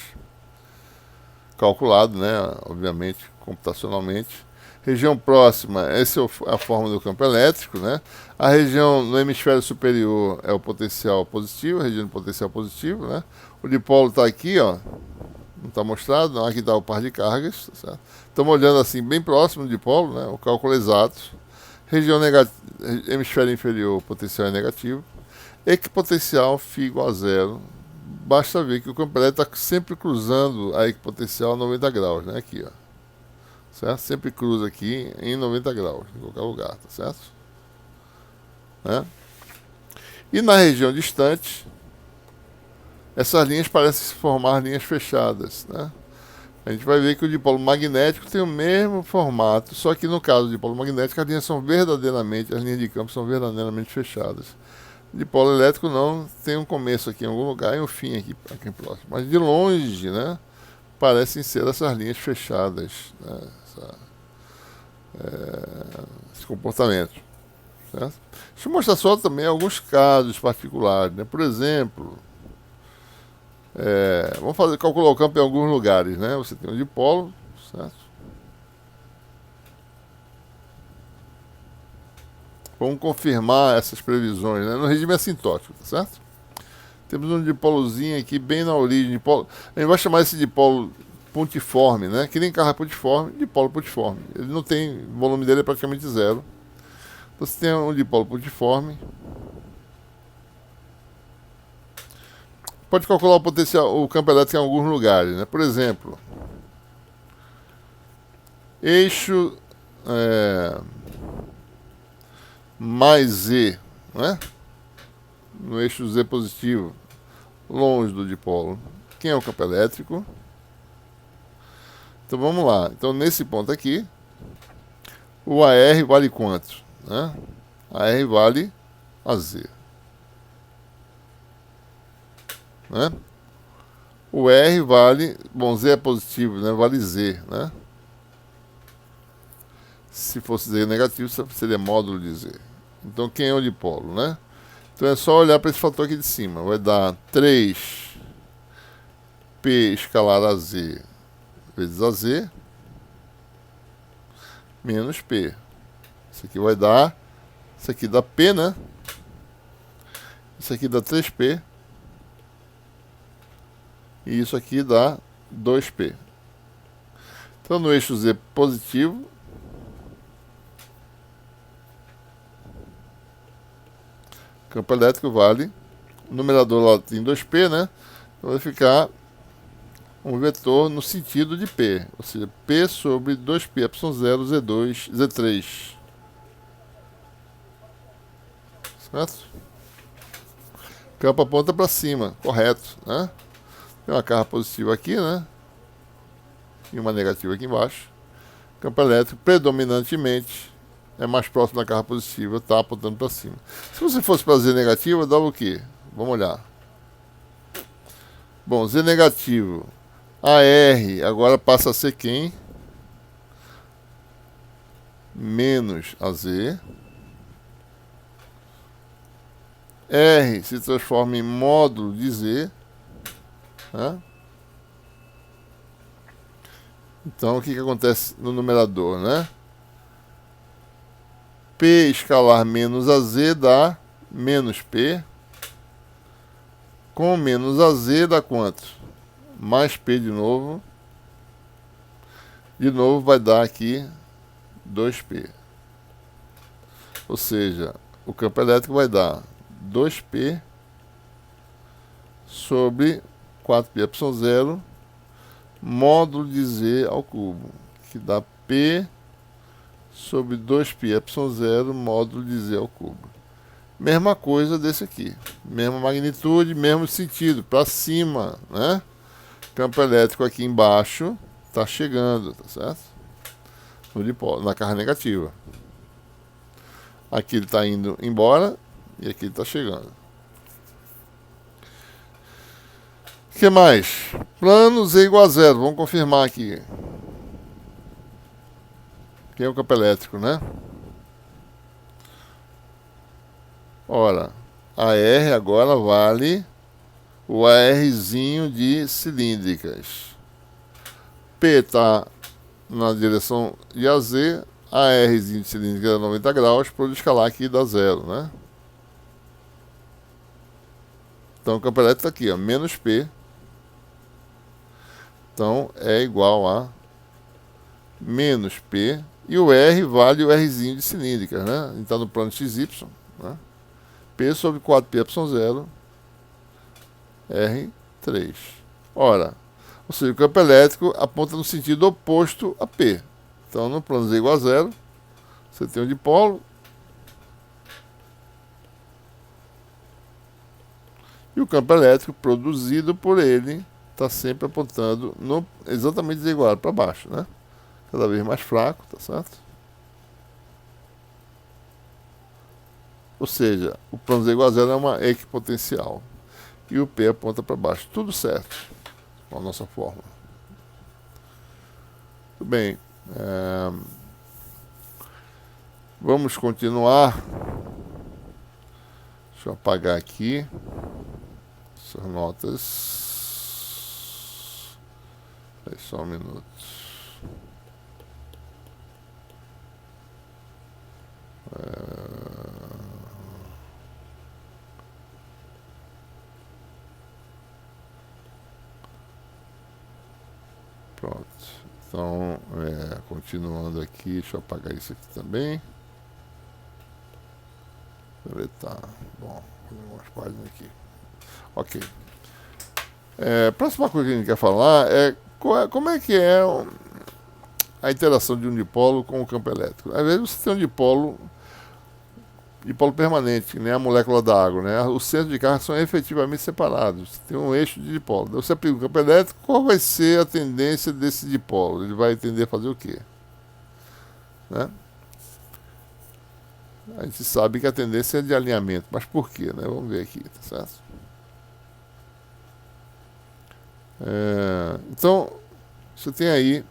calculados, né? Obviamente, computacionalmente. Região próxima, essa é a forma do campo elétrico, né? A região no hemisfério superior é o potencial positivo, a região de potencial positivo, né? O dipolo está aqui, ó. Não está mostrado, não. Aqui está o par de cargas, tá certo? Estamos olhando assim, bem próximo do dipolo, né? O cálculo exato. Região hemisfério inferior, potencial é negativo. Equipotencial φ igual a zero. Basta ver que o campo elétrico está sempre cruzando a equipotencial a 90 graus, né? Aqui, ó. Certo? Sempre cruza aqui em 90 graus, em qualquer lugar, tá certo? Né? E na região distante, essas linhas parecem se formar linhas fechadas, né? A gente vai ver que o dipolo magnético tem o mesmo formato, só que no caso do dipolo magnético as linhas são verdadeiramente, as linhas de campo são verdadeiramente fechadas. O dipolo elétrico não, tem um começo aqui em algum lugar e um fim aqui próximo. Mas de longe, né? parecem ser essas linhas fechadas, né? Esse comportamento. Certo? Deixa eu mostrar só também alguns casos particulares, né? Por exemplo, vamos calcular o campo em alguns lugares, né? Você tem um dipolo, certo? Vamos confirmar essas previsões, né? No regime assintótico, tá certo? Temos um dipolozinho aqui bem na origem. Dipolo, a gente vai chamar esse dipolo pontiforme, né? Que nem carro é pontiforme, dipolo pontiforme. Ele não tem, o volume dele é praticamente zero. Então, você tem um dipolo pontiforme. Pode calcular o potencial, o campo elétrico em alguns lugares, né? Por exemplo, eixo mais Z, né? No eixo Z positivo, longe do dipolo. Quem é o campo elétrico? Então vamos lá. Então nesse ponto aqui, o AR vale quanto? Né? AR vale AZ. Né? O R vale, bom, Z é positivo, né? Vale Z, né? Se fosse Z negativo, seria módulo de Z. Então quem é o dipolo, né? Então é só olhar para esse fator aqui de cima. Vai dar 3P escalar AZ vezes AZ menos P. Isso aqui vai dar, isso aqui dá P, né? Isso aqui dá 3P. E isso aqui dá 2P. Então no eixo Z positivo, campo elétrico vale, o numerador lá tem 2P, né? Então vai ficar um vetor no sentido de P, ou seja, P sobre 2P, Y0, Z2, Z3. Certo? Campo aponta para cima, correto, né? Tem uma carga positiva aqui, né? E uma negativa aqui embaixo. Campo elétrico predominantemente é mais próximo da carga positiva, está apontando para cima. Se você fosse para Z negativa, dava o quê? Vamos olhar. Bom, Z negativo, AR agora passa a ser quem? Menos AZ. R se transforma em módulo de Z. Né? Então, o que acontece no numerador, né? P escalar menos AZ dá menos P. Com menos AZ dá quanto? Mais P de novo. De novo vai dar aqui 2P. Ou seja, o campo elétrico vai dar 2P sobre 4πy0 módulo de Z ao cubo, que dá P sobre 2πy0 módulo de Z ao cubo. Mesma coisa desse aqui, mesma magnitude, mesmo sentido, para cima, né? Campo elétrico aqui embaixo está chegando, tá certo? No dipolo, na carga negativa. Aqui ele está indo embora e aqui ele está chegando. O que mais? Plano Z igual a zero. Vamos confirmar aqui. Quem é o campo elétrico, né? Ora, AR agora vale o ARzinho de cilíndricas. P está na direção de AZ, ARzinho de cilíndrica é 90 graus, por escalar aqui dá zero, né? Então o campo elétrico está aqui, ó, menos P. Então é igual a menos P. E o R vale o Rzinho de cilíndricas, né? A gente está no plano XY, né? P sobre 4πy0 R3. Ora, ou seja, o campo elétrico aponta no sentido oposto a P. Então, no plano Z igual a zero, você tem um dipolo. E o campo elétrico produzido por ele está sempre apontando no exatamente desigual para baixo, né? Cada vez mais fraco, tá certo? Ou seja, o plano Z igual a zero é uma equipotencial. E o P aponta para baixo. Tudo certo com a nossa fórmula. Tudo bem. Vamos continuar. Deixa eu apagar aqui essas notas. Aí, só um minuto. Pronto. Então, continuando aqui, deixa eu apagar isso aqui também. Tá, bom, vou fazer umas páginas aqui. Ok. Próxima coisa que a gente quer falar é como é que é a interação de um dipolo com o campo elétrico. Às vezes você tem um dipolo permanente, né, a molécula da água, né? Os centros de carga são efetivamente separados. Você tem um eixo de dipolo. Você aplica o campo elétrico, qual vai ser a tendência desse dipolo? Ele vai tender a fazer o quê? Né? A gente sabe que a tendência é de alinhamento, mas por quê? Né? Vamos ver aqui, tá certo? Então, você tem aí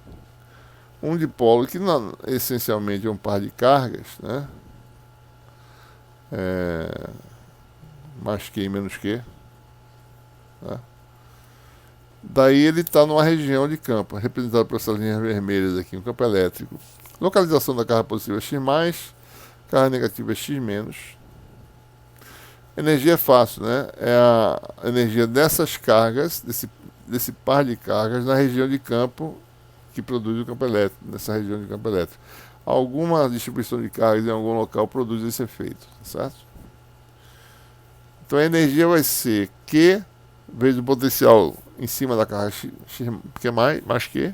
um dipolo que essencialmente é um par de cargas, né? Mais Q e menos Q. Né? Daí ele está numa região de campo, representado por essas linhas vermelhas aqui, um campo elétrico. Localização da carga positiva é X+, carga negativa é X-. Energia é fácil, né? É a energia dessas cargas, desse par de cargas na região de campo que produz o campo elétrico, nessa região de campo elétrico. Alguma distribuição de cargas em algum local produz esse efeito, certo? Então a energia vai ser Q vezes o potencial em cima da carga X, que é mais Q,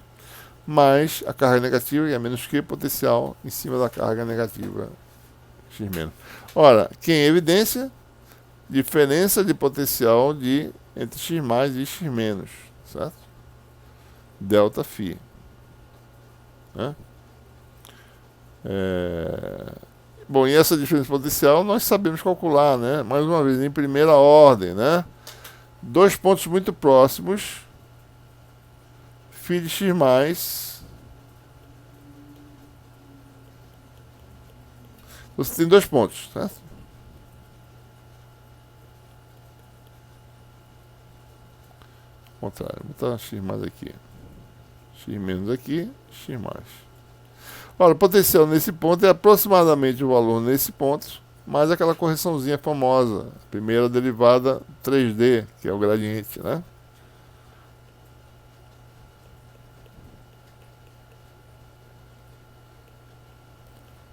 mais a carga negativa, que é menos Q, potencial em cima da carga negativa X-. Ora, Q em evidência, diferença de potencial entre X+ e X-, certo? Delta φ. Né? Bom, e essa diferença potencial nós sabemos calcular, né? Mais uma vez, em primeira ordem, né? Dois pontos muito próximos, φ de X+. Você tem dois pontos, certo? Ao contrário, vou botar X+ aqui. X- aqui, X+. Ora, o potencial nesse ponto é aproximadamente o valor nesse ponto, mais aquela correçãozinha famosa, primeira derivada 3D, que é o gradiente, né?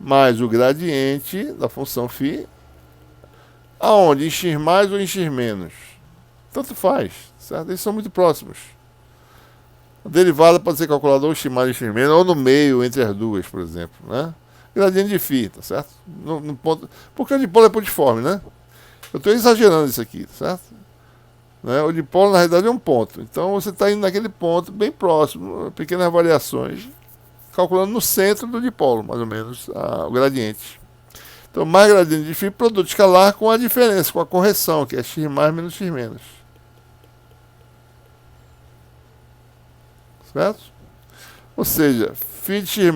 Mais o gradiente da função φ, aonde? Em X+ ou em X-. Tanto faz, certo? Eles são muito próximos. A derivada pode ser calculada ou em X+ ou em X-, ou no meio entre as duas, por exemplo, né? Gradiente de φ, tá certo? No ponto, porque o dipolo é pontiforme, né? Eu estou exagerando isso aqui, certo? Né? O dipolo, na realidade, é um ponto. Então, você está indo naquele ponto bem próximo, pequenas variações, calculando no centro do dipolo, mais ou menos, o gradiente. Então, mais gradiente de φ, produto escalar com a diferença, com a correção, que é X+ menos X-. Certo? Ou seja, φ de X+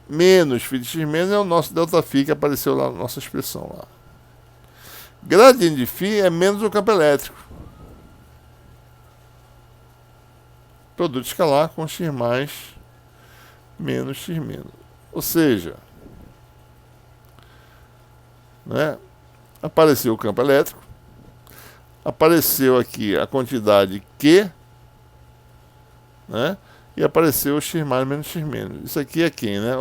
menos φ de X- é o nosso delta φ que apareceu lá na nossa expressão lá. Gradiente de φ é menos o campo elétrico. Produto escalar com X+ menos X-. Ou seja, né, apareceu o campo elétrico, apareceu aqui a quantidade Q, né, e apareceu o X+ menos X-. Isso aqui é quem, né?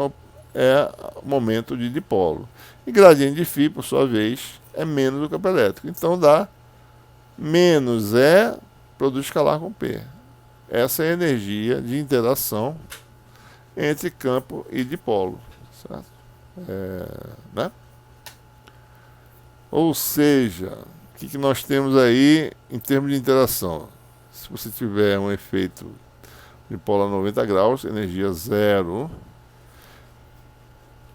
É o momento de dipolo. E gradiente de φ, por sua vez, é menos o campo elétrico. Então dá menos produto escalar com P. Essa é a energia de interação entre campo e dipolo. Certo? Né? Ou seja, o que nós temos aí em termos de interação? Se você tiver um efeito dipolo a 90 graus, energia zero.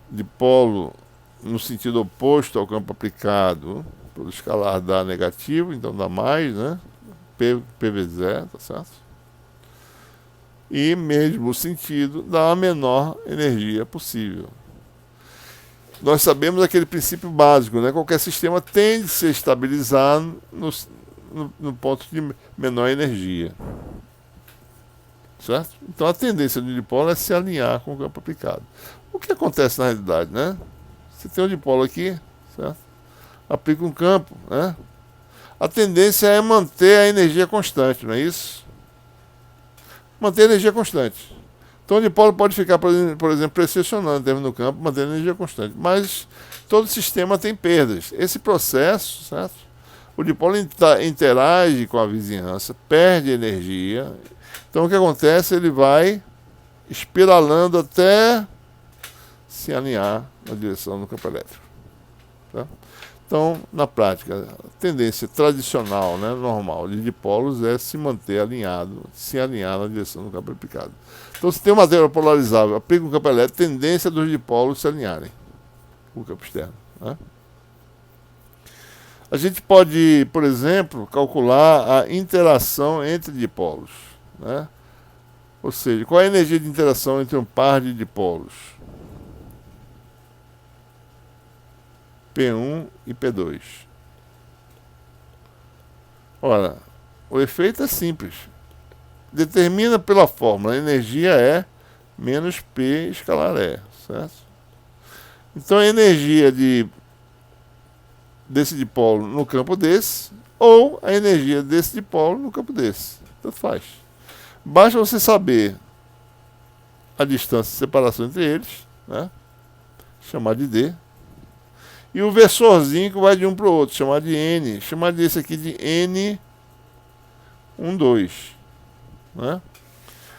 Dipolo no sentido oposto ao campo aplicado, pelo escalar dá negativo, então dá mais, né? P vezes E, tá certo? e, mesmo sentido, dá a menor energia possível. Nós sabemos aquele princípio básico, né? Qualquer sistema tende a se estabilizar no ponto de menor energia. Certo? Então a tendência do dipolo é se alinhar com o campo aplicado. O que acontece na realidade, né? Você tem um dipolo aqui, certo? Aplica um campo, né? A tendência é manter a energia constante, não é isso? Manter a energia constante. Então o dipolo pode ficar, por exemplo, precessionando dentro do campo, mantendo a energia constante. Mas todo sistema tem perdas. Esse processo, certo? O dipolo interage com a vizinhança, perde energia. Então o que acontece? Ele vai espiralando até se alinhar na direção do campo elétrico. Tá? Então, na prática, a tendência tradicional, né, normal de dipolos é se manter alinhado, se alinhar na direção do campo aplicado. Então, se tem um material polarizável, aplica um campo elétrico, tendência dos dipolos se alinharem com o campo externo. Né? A gente pode, por exemplo, calcular a interação entre dipolos. Né? Ou seja, qual é a energia de interação entre um par de dipolos? P1 e P2. Ora, o efeito é simples. Determina pela fórmula, a energia é menos P escalar E, certo? Então a energia desse dipolo no campo desse, ou a energia desse dipolo no campo desse. Tanto faz. Basta você saber a distância de separação entre eles, né? Chamar de D. E o versorzinho que vai de um para o outro, chamar de N. Chamar desse aqui de N12. Né?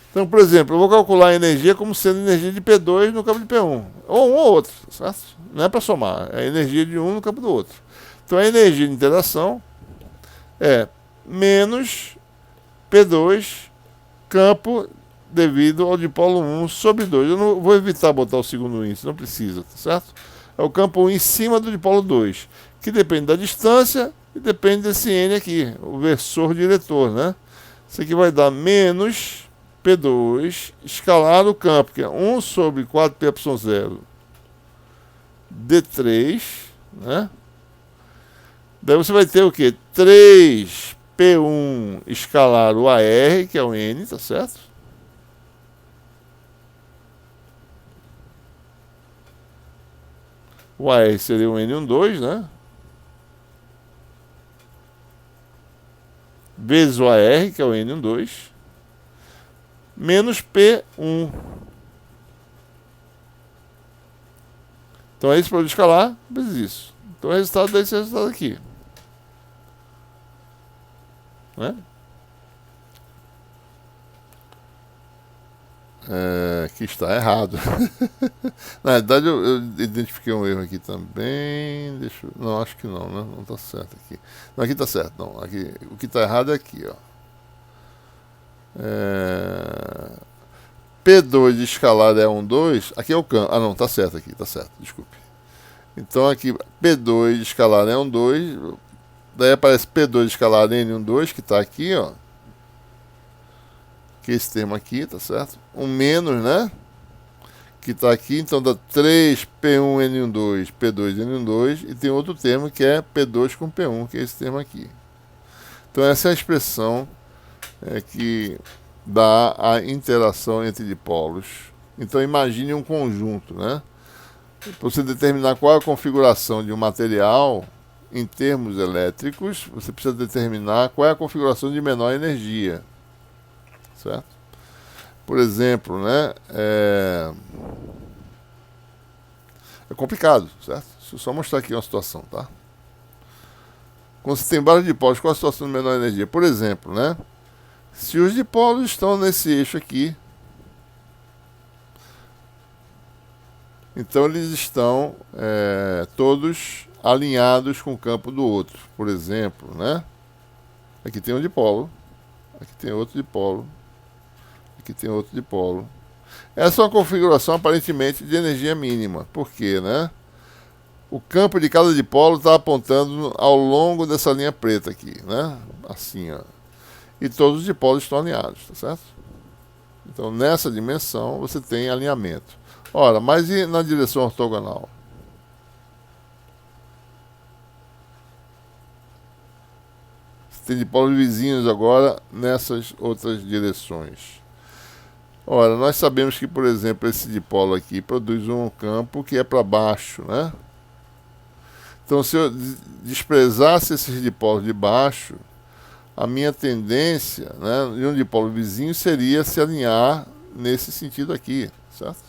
Então, por exemplo, eu vou calcular a energia como sendo energia de P2 no campo de P1. Ou um ou outro, certo? Não é para somar, é a energia de um no campo do outro. Então, a energia de interação é menos P2 campo devido ao dipolo 1 sobre 2. Eu não vou evitar botar o segundo índice, não precisa, tá certo? É o campo 1 em cima do dipolo 2, que depende da distância e depende desse N aqui, o versor diretor, né? Isso aqui vai dar menos P2 escalar o campo, que é 1 sobre 4πε0 D3, né? Daí você vai ter o quê? 3P1 escalar o AR, que é o N, tá certo? O AR seria o N12, né? Vezes o AR, que é o N12, menos P1. Então é esse produto escalar vezes isso. Então o resultado desse resultado aqui. Né? Que está errado. Na verdade, eu identifiquei um erro aqui também. Não, acho que não, né? Não está certo aqui. Não, aqui está certo. Não. Aqui, o que está errado é aqui, ó. P2 de escalar é 1,2. Aqui é o campo. Ah, não, está certo aqui. Está certo, desculpe. Então aqui, P2 de escalar é 1,2. Daí aparece P2 de escalar N12, que está aqui, ó. Que é esse termo aqui, tá certo? Um menos, né? Que está aqui, então dá 3P1N12, P2N12, e tem outro termo que é P2 com P1, que é esse termo aqui. Então essa é a expressão que dá a interação entre dipolos. Então imagine um conjunto, né? Para você determinar qual é a configuração de um material em termos elétricos, você precisa determinar qual é a configuração de menor energia. Certo? Por exemplo, né, é complicado, certo? Deixa eu só mostrar aqui uma situação, tá? Quando você tem vários dipolos, qual a situação de menor energia? Por exemplo, né, se os dipolos estão nesse eixo aqui, então eles estão todos alinhados com o campo do outro. Por exemplo, né, aqui tem um dipolo, aqui tem outro dipolo, aqui tem outro dipolo. Essa é uma configuração aparentemente de energia mínima. Por quê, né? O campo de cada dipolo está apontando ao longo dessa linha preta aqui, né? Assim, ó. E todos os dipolos estão alinhados, tá certo? Então, nessa dimensão, você tem alinhamento. Ora, mas e na direção ortogonal? Você tem dipolos vizinhos agora nessas outras direções. Ora, nós sabemos que, por exemplo, esse dipolo aqui produz um campo que é para baixo, né? Então, se eu desprezasse esses dipolos de baixo, a minha tendência, né, de um dipolo vizinho seria se alinhar nesse sentido aqui, certo?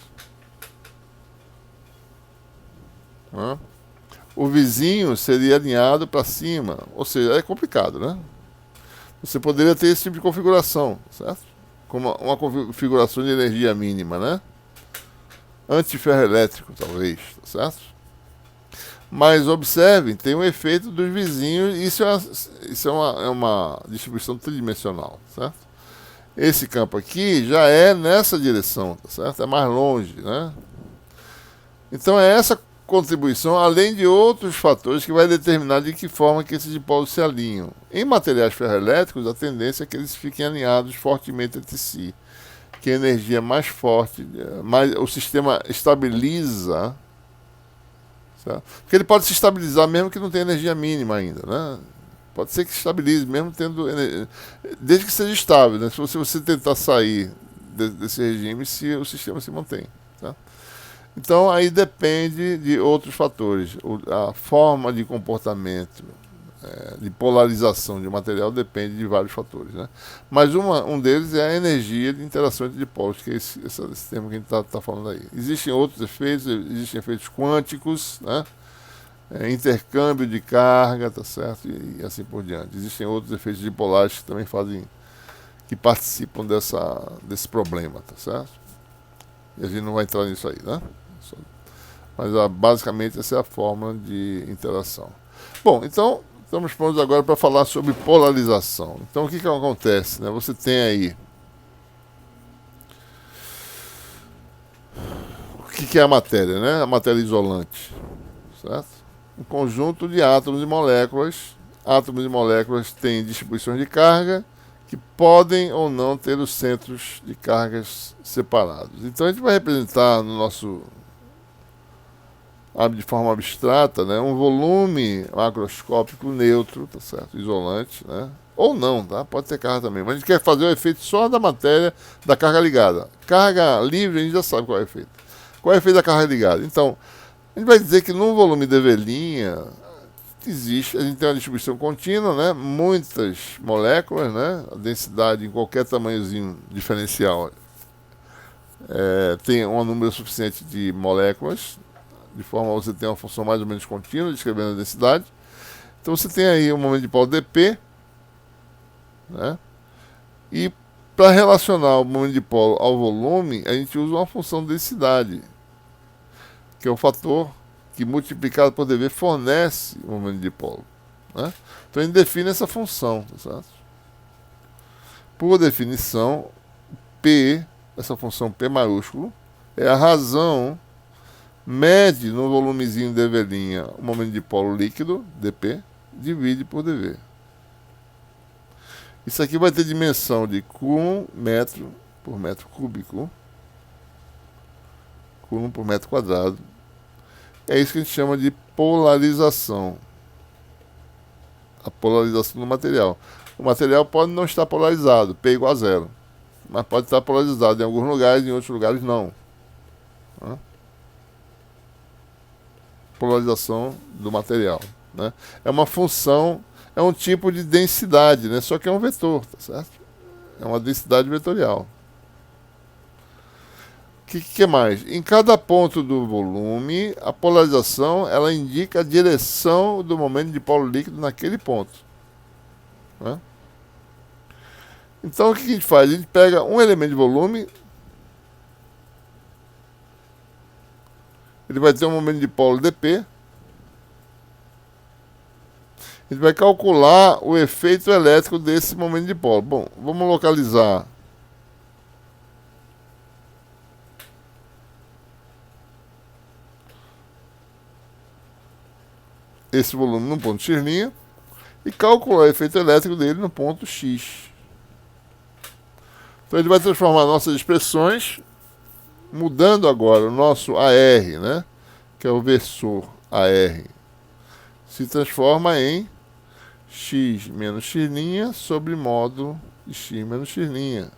O vizinho seria alinhado para cima, ou seja, é complicado, né? Você poderia ter esse tipo de configuração, certo? Como uma configuração de energia mínima, né? Antiferroelétrico, talvez, certo? Mas observem, tem um efeito dos vizinhos, isso é uma distribuição tridimensional, certo? Esse campo aqui já é nessa direção, tá certo? É mais longe, né? Então é essa contribuição, além de outros fatores que vai determinar de que forma que esses dipolos se alinham. Em materiais ferroelétricos, a tendência é que eles fiquem alinhados fortemente entre si, que a energia é mais forte, o sistema estabiliza, certo? Porque ele pode se estabilizar mesmo que não tenha energia mínima ainda, né? Pode ser que se estabilize mesmo tendo desde que seja estável, né? Se você tentar sair desse regime, se o sistema se mantém, tá? Então aí depende de outros fatores. A forma de comportamento, de polarização de material depende de vários fatores, né? Mas um deles é a energia de interação entre dipolos, que é esse termo que a gente está falando aí. Existem outros efeitos, existem efeitos quânticos, né? Intercâmbio de carga, tá certo? E assim por diante. Existem outros efeitos dipolares que também que participam desse problema, tá certo? E a gente não vai entrar nisso aí, né? Mas basicamente essa é a forma de interação. Bom, então estamos prontos agora para falar sobre polarização. Então o que acontece, né? Você tem aí o que é a matéria, né? A matéria isolante, certo? Um conjunto de átomos e moléculas. Átomos e moléculas têm distribuições de carga que podem ou não ter os centros de cargas separados. Então a gente vai representar no nosso de forma abstrata, né, um volume macroscópico neutro, tá certo? Isolante, né? Ou não, tá? Pode ter carga também. Mas a gente quer fazer o efeito só da matéria da carga ligada. Carga livre a gente já sabe qual é o efeito. Qual é o efeito da carga ligada? Então, a gente vai dizer que num volume de velinha a gente tem uma distribuição contínua, né? Muitas moléculas, né? A densidade em qualquer tamanhozinho diferencial tem um número suficiente de moléculas, de forma a você ter uma função mais ou menos contínua, descrevendo a densidade. Então você tem aí um momento de dipolo dp, né? E para relacionar o momento de dipolo ao volume, a gente usa uma função de densidade, que é o fator que multiplicado por dv fornece o momento de dipolo, né? Então a gente define essa função, tá certo? Por definição, P, essa função P maiúsculo, é a razão, mede no volumezinho de velinha o momento de dipolo líquido, dp, divide por dv. Isso aqui vai ter dimensão de coulomb metro por metro cúbico, coulomb por metro quadrado. É isso que a gente chama de polarização. A polarização do material. O material pode não estar polarizado, P igual a zero, mas pode estar polarizado em alguns lugares, em outros lugares não. Polarização do material, né? É uma função, é um tipo de densidade, né? Só que é um vetor, tá certo? É uma densidade vetorial. O que mais? Em cada ponto do volume, a polarização ela indica a direção do momento de dipolo líquido naquele ponto, né? Então o que a gente faz? A gente pega um elemento de volume, ele vai ter um momento de dipolo dp. A gente vai calcular o efeito elétrico desse momento de dipolo. Bom, vamos localizar esse volume no ponto x' e calcular o efeito elétrico dele no ponto x. Então ele vai transformar nossas expressões, mudando agora o nosso AR, né? Que é o versor AR, se transforma em x menos x' sobre módulo de x menos x'.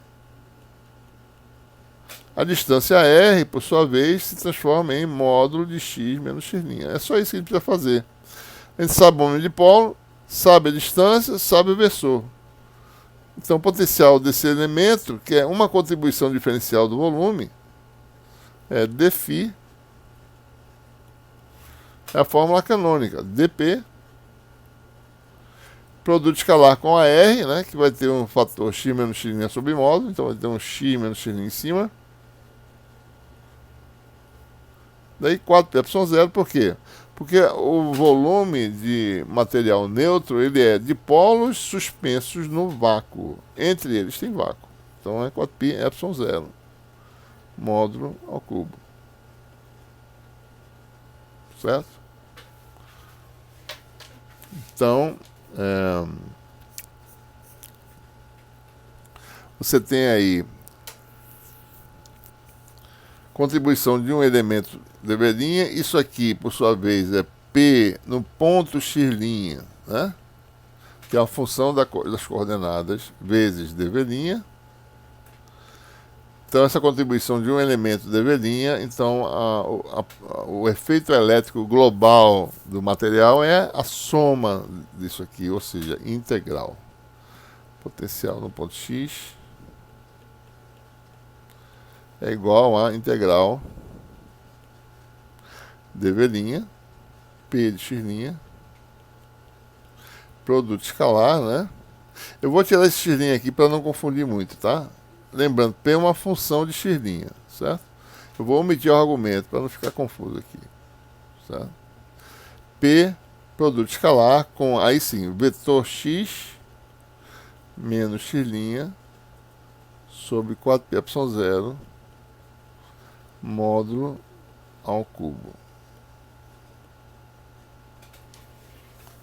A distância R, por sua vez, se transforma em módulo de x menos x'. É só isso que a gente precisa fazer. A gente sabe o momento de polo, sabe a distância, sabe o versor. Então, o potencial desse elemento, que é uma contribuição diferencial do volume, é dφ, é a fórmula canônica, dp, produto escalar com a R, né, que vai ter um fator x menos x' sobre módulo, então vai ter um x menos x' em cima. Daí 4πε0, por quê? Porque o volume de material neutro, ele é de polos suspensos no vácuo. Entre eles tem vácuo. Então é 4πε0, módulo ao cubo. Certo? Então, você tem aí contribuição de um elemento dV', isso aqui, por sua vez, é P no ponto x', né? Que é a função das coordenadas vezes dV'. Então, essa contribuição de um elemento dV', então o efeito elétrico global do material é a soma disso aqui, ou seja, integral. Potencial no ponto x é igual a integral dV', P de x', produto escalar, né? Eu vou tirar esse x' aqui para não confundir muito, tá? Lembrando, P é uma função de x', certo? Eu vou omitir o argumento para não ficar confuso aqui, certo? P, produto escalar, com, aí sim, vetor x menos x' sobre 4πε0 módulo ao cubo.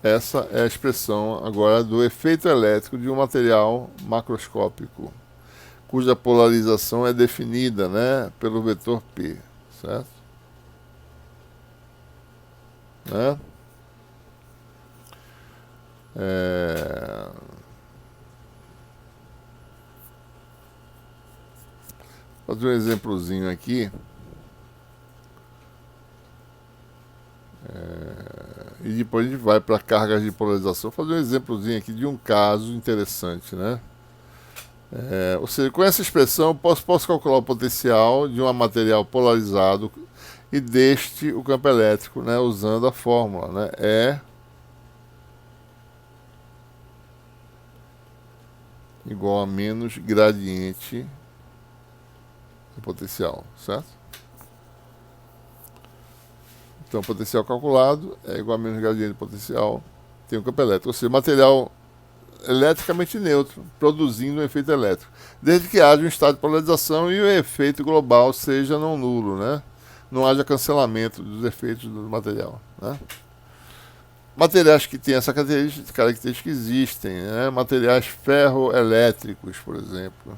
Essa é a expressão agora do efeito elétrico de um material macroscópico, cuja polarização é definida, né, pelo vetor P, certo? Né? Vou fazer um exemplozinho aqui. E depois a gente vai para cargas de polarização. Vou fazer um exemplozinho aqui de um caso interessante, né? Ou seja, com essa expressão eu posso calcular o potencial de um material polarizado e deste o campo elétrico, né, usando a fórmula, né, E igual a menos gradiente do potencial, certo? Então, o potencial calculado é igual a menos gradiente do potencial, tem o campo elétrico, ou seja, material eletricamente neutro, produzindo um efeito elétrico, desde que haja um estado de polarização e o efeito global seja não nulo, né? Não haja cancelamento dos efeitos do material, né? Materiais que têm essa característica existem, né? Materiais ferroelétricos, por exemplo,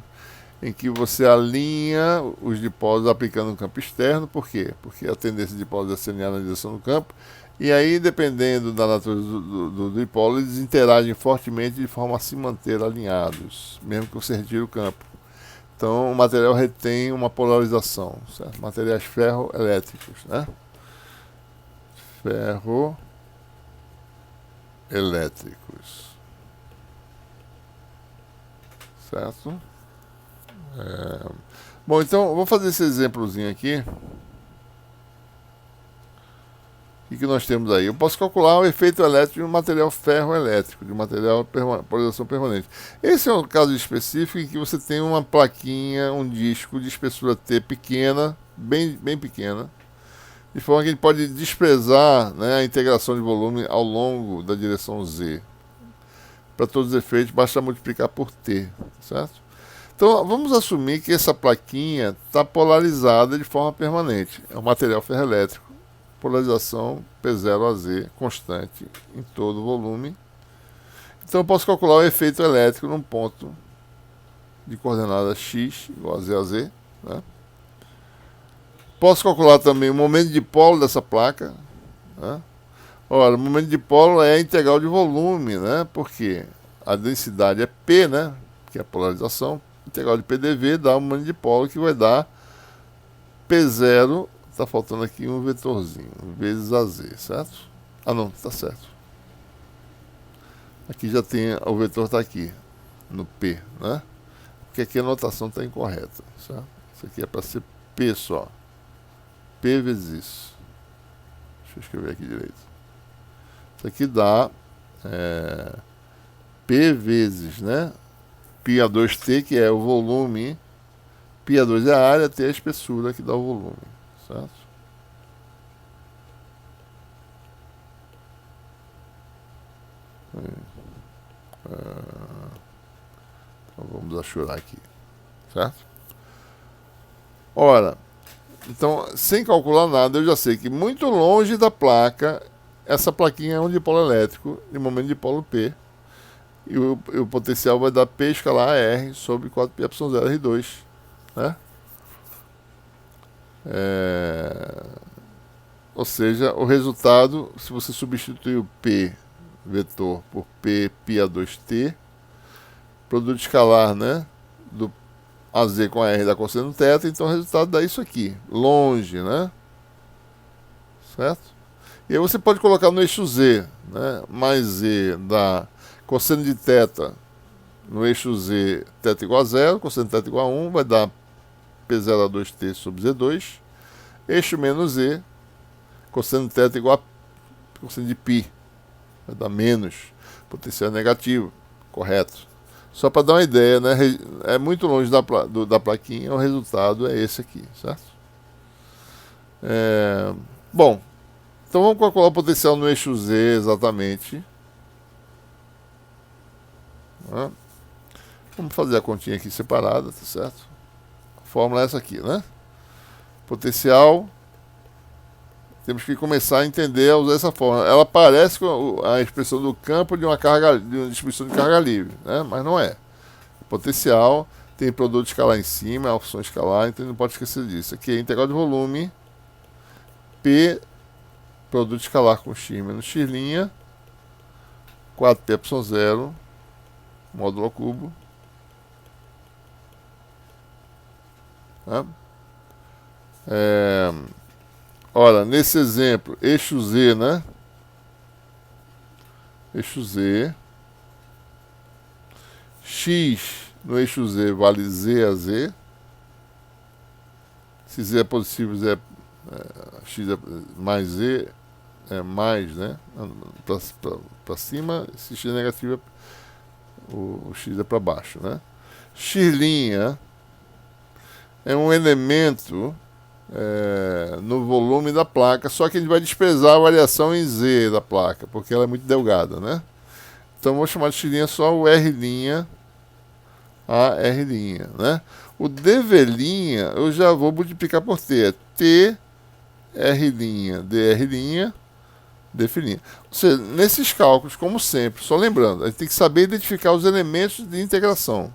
em que você alinha os dipósitos aplicando um campo externo. Por quê? Porque a tendência de dipósitos é se alinhar na direção do campo, e aí, dependendo da natureza do dipolo, eles interagem fortemente de forma a se manter alinhados, mesmo que você retire o campo. Então, o material retém uma polarização, certo? Materiais ferroelétricos, né? Ferroelétricos, certo? Bom, então, eu vou fazer esse exemplozinho aqui. O que nós temos aí? Eu posso calcular o efeito elétrico de um material ferroelétrico, de um material polarização permanente. Esse é um caso específico em que você tem uma plaquinha, um disco de espessura T pequena, bem pequena, de forma que a gente pode desprezar, né, a integração de volume ao longo da direção Z. Para todos os efeitos, basta multiplicar por T, certo? Então, vamos assumir que essa plaquinha está polarizada de forma permanente. É um material ferroelétrico, polarização P0 a Z, constante em todo o volume. Então, eu posso calcular o efeito elétrico num ponto de coordenada x igual a z a z, né? Posso calcular também o momento de dipolo dessa placa, né? Ora, o momento de dipolo é a integral de volume, né? Porque a densidade é P, né? Que é a polarização. Integral de PDV dá o momento de dipolo, que vai dar P0, tá faltando aqui um vetorzinho, vezes AZ, certo? Ah não, tá certo. Aqui já tem, o vetor está aqui, no P, né? Porque aqui a notação está incorreta, certo? Isso aqui é para ser P só. P vezes isso. Deixa eu escrever aqui direito. Isso aqui dá P vezes, né? Πa2T, que é o volume, Πa2 é a área, T é a espessura, que dá o volume, certo? Então vamos achurar aqui, certo? Ora, então, sem calcular nada, eu já sei que muito longe da placa, essa plaquinha é um dipolo elétrico, de momento de dipolo P, e o potencial vai dar P escalar R sobre 4πε0R2, né? Ou seja, o resultado, se você substituir o P vetor por P Πa2T, produto escalar, né, do AZ com a R da cosseno θ, então o resultado dá isso aqui, longe, né? Certo? E aí você pode colocar no eixo Z, né, mais Z da cosseno de θ no eixo Z, θ igual a 0, cosseno de θ igual a 1, vai dar P02T sobre Z2, eixo menos Z, cosseno de θ igual a cosseno de π, vai dar menos, potencial negativo, correto. Só para dar uma ideia, né? É muito longe da plaquinha, o resultado é esse aqui, certo? Bom, então vamos calcular o potencial no eixo Z exatamente. Né? Vamos fazer a continha aqui separada, tá certo? A fórmula é essa aqui, né? Potencial, temos que começar a entender a usar essa fórmula. Ela parece com a expressão do campo de uma distribuição de carga livre, né? Mas não é. Potencial tem produto escalar em cima, a função escalar, então não pode esquecer disso. Aqui é integral de volume, P, produto escalar com x menos x', 4πε0, módulo ao cubo. Tá? Ora, nesse exemplo, eixo Z, né? Eixo Z. X no eixo Z vale Z a Z. Se Z é positivo, X é mais Z é mais, né? Para cima, se X é negativo, o X é para baixo, né? X' é um elemento no volume da placa, só que a gente vai desprezar a variação em Z da placa, porque ela é muito delgada, né? Então vou chamar de X' só o R', a R', né? O dV' eu já vou multiplicar por T, é T, R', dR', dφ'. Ou seja, nesses cálculos, como sempre, só lembrando, a gente tem que saber identificar os elementos de integração.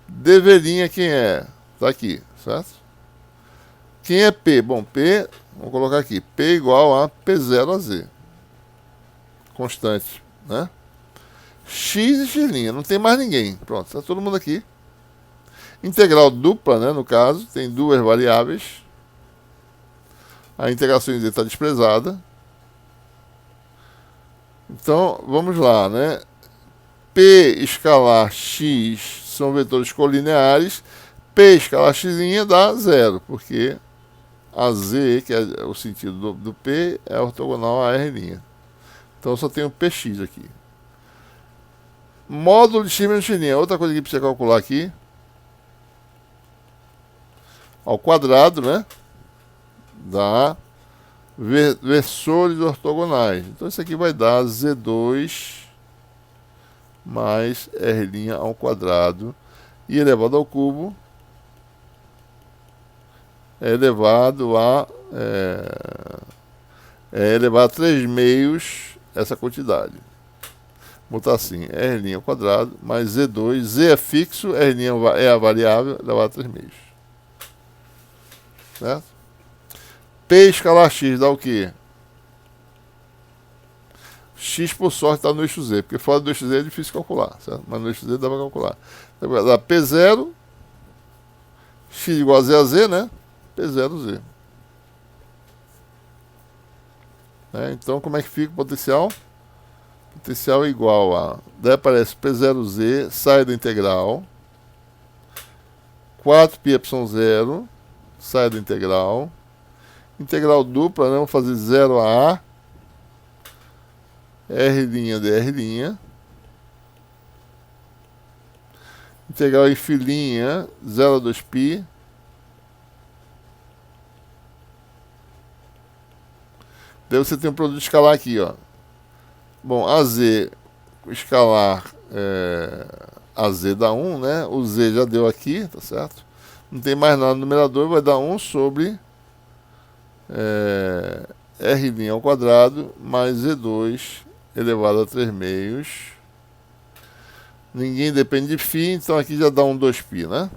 dV' quem é? Está aqui, certo? Quem é P? Bom, P, vamos colocar aqui, P igual a P0 a Z. Constante, né? X e X', não tem mais ninguém. Pronto, está todo mundo aqui. Integral dupla, né, no caso, tem duas variáveis. A integração em Z está desprezada. Então, vamos lá, né? P escalar X são vetores colineares. P escalar X' dá 0, porque a Z, que é o sentido do P, é ortogonal a R'. Então, eu só tenho Px aqui. Módulo de x menos x'. Outra coisa que precisa calcular aqui. Ao quadrado, né? Dá versores ortogonais. Então, isso aqui vai dar Z2 mais R' ao quadrado. E elevado ao cubo é elevado a... elevado a 3 meios essa quantidade. botar assim, R' ao quadrado mais Z2, Z é fixo, R' é a variável, elevado a 3 meios. Certo? P escalar x dá o quê? X, por sorte, está no eixo Z, porque fora do eixo Z é difícil calcular, certo? Mas no eixo Z dá para calcular. Então, vai dar P0, x igual a Z a Z, né? P0Z. Então, como é que fica o potencial? Potencial igual a... Daí aparece P0Z, sai da integral. 4πy0, sai da integral. Integral dupla, né? Vamos fazer 0 a A. R' dr'. Integral em filinha, 0 a 2π. Daí você tem um produto escalar aqui, ó. Bom, AZ escalar AZ dá 1, né? O Z já deu aqui, tá certo? Não tem mais nada no numerador, vai dar 1 sobre R' ao quadrado mais Z2 elevado a 3 meios. Ninguém depende de φ, então aqui já dá um 2π, né?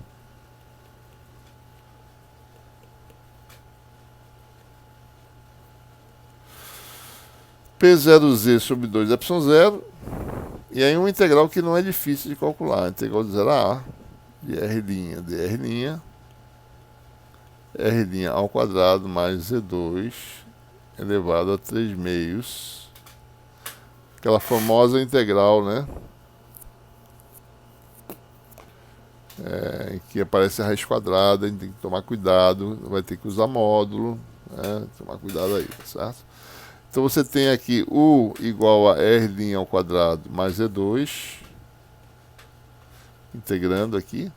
P0Z sobre 2 é ε0. E aí uma integral que não é difícil de calcular. Integral de 0 a A de R' dr'. R' ao quadrado mais Z2 elevado a 3 meios. Aquela famosa integral, né? Em que aparece a raiz quadrada, a gente tem que tomar cuidado, vai ter que usar módulo, né? Tomar cuidado aí, tá certo? Então você tem aqui U igual a R' ao quadrado mais Z2, integrando aqui,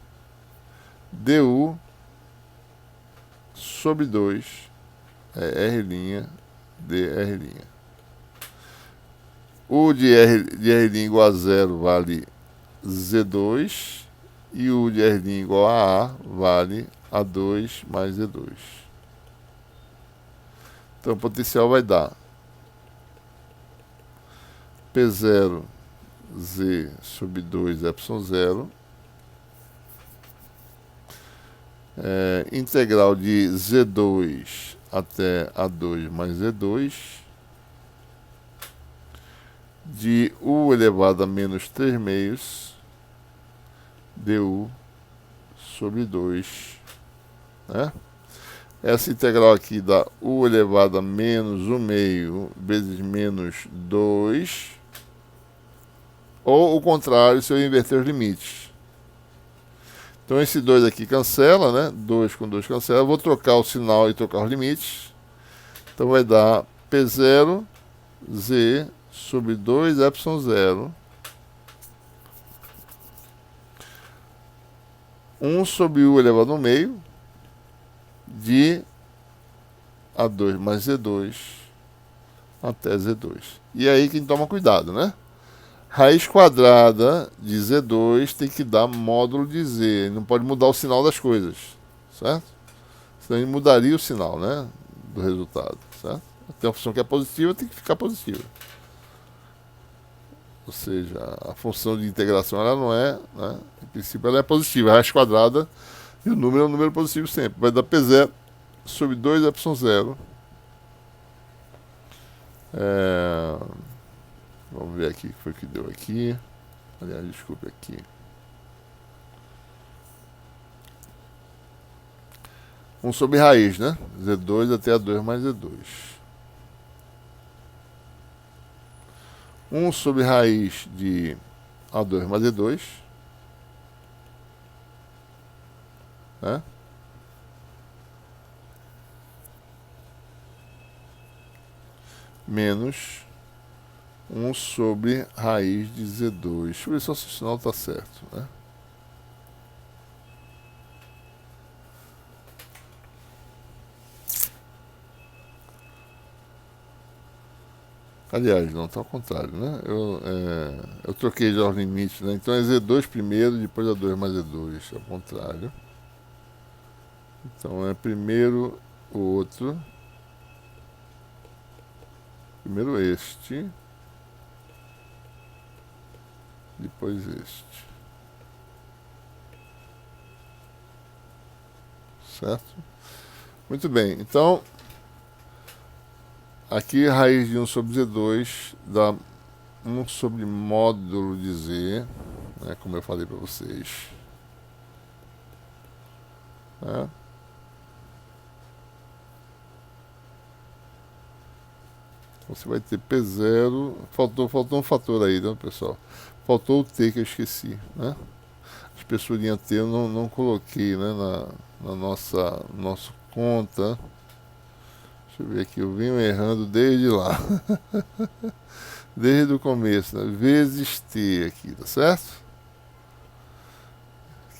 du sobre 2 é R' dr'. U de R' igual a 0 vale Z2, e U de R' igual a A vale A2 mais Z2. Então o potencial vai dar P0Z sobre 2 ε0, integral de Z2 até A2 mais Z2, de U elevado a menos 3 meios, du sobre 2, né? Essa integral aqui dá U elevado a menos 1 meio vezes menos 2, ou o contrário, se eu inverter os limites. Então esse 2 aqui cancela, né? 2 com 2 cancela. Vou trocar o sinal e trocar os limites. Então vai dar P0Z sobre 2 ε0, 1 sobre U elevado ao meio, de A2 mais Z2 até Z2. E aí quem toma cuidado, né? Raiz quadrada de Z2 tem que dar módulo de Z. Não pode mudar o sinal das coisas, certo? Senão ele mudaria o sinal, né? Do resultado, certo? Tem uma função que é positiva, tem que ficar positiva. Ou seja, a função de integração ela não é, né? Em princípio ela é positiva. A raiz quadrada e o número é um número positivo sempre. Vai dar P0 sobre 2 ε0. Vamos ver aqui o que foi que deu aqui. Aliás, desculpe aqui. 1 sobre raiz, né? Z2 até A2 mais Z2. 1 sobre raiz de A2 mais Z2. Né? Menos 1 sobre raiz de Z2. Deixa eu ver se o sinal está certo, né? Aliás, não, está ao contrário, né? Eu troquei já os limites, né? Então é Z2 primeiro, depois A2 mais Z2, ao contrário. Então é primeiro o outro, primeiro este, depois este. Certo? Muito bem, então aqui raiz de 1 sobre Z2 dá 1 sobre módulo de Z, né, como eu falei para vocês. Né? Você vai ter P0, faltou um fator aí, né, pessoal? Faltou o T que eu esqueci, né? A espessurinha T eu não coloquei, né, na nossa conta. Deixa eu ver aqui, eu venho errando desde lá. Desde o começo, né? Vezes T aqui, tá certo?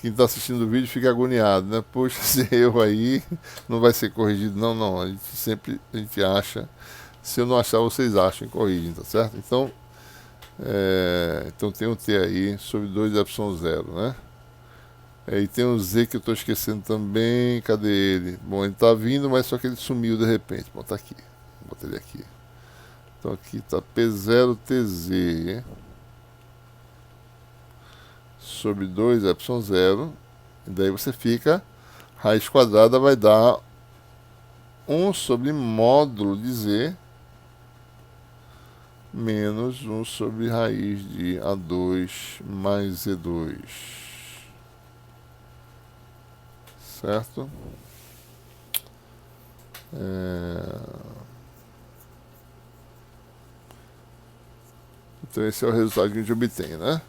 Quem está assistindo o vídeo fica agoniado, né? Poxa, esse erro aí não vai ser corrigido. Não, a gente acha. Se eu não achar, vocês acham e corrigem, tá certo? Então, então tem um T aí sobre 2ε0, né? E tem um Z que eu estou esquecendo também. Cadê ele? Bom, ele está vindo, mas só que ele sumiu de repente. Bom, tá aqui. Vou botar ele aqui. Então aqui está P0TZ sobre 2ε0. E daí você fica, raiz quadrada vai dar 1 sobre módulo de Z menos 1 sobre raiz de A2 mais Z2. Certo? Então esse é o resultado que a gente obtém, né?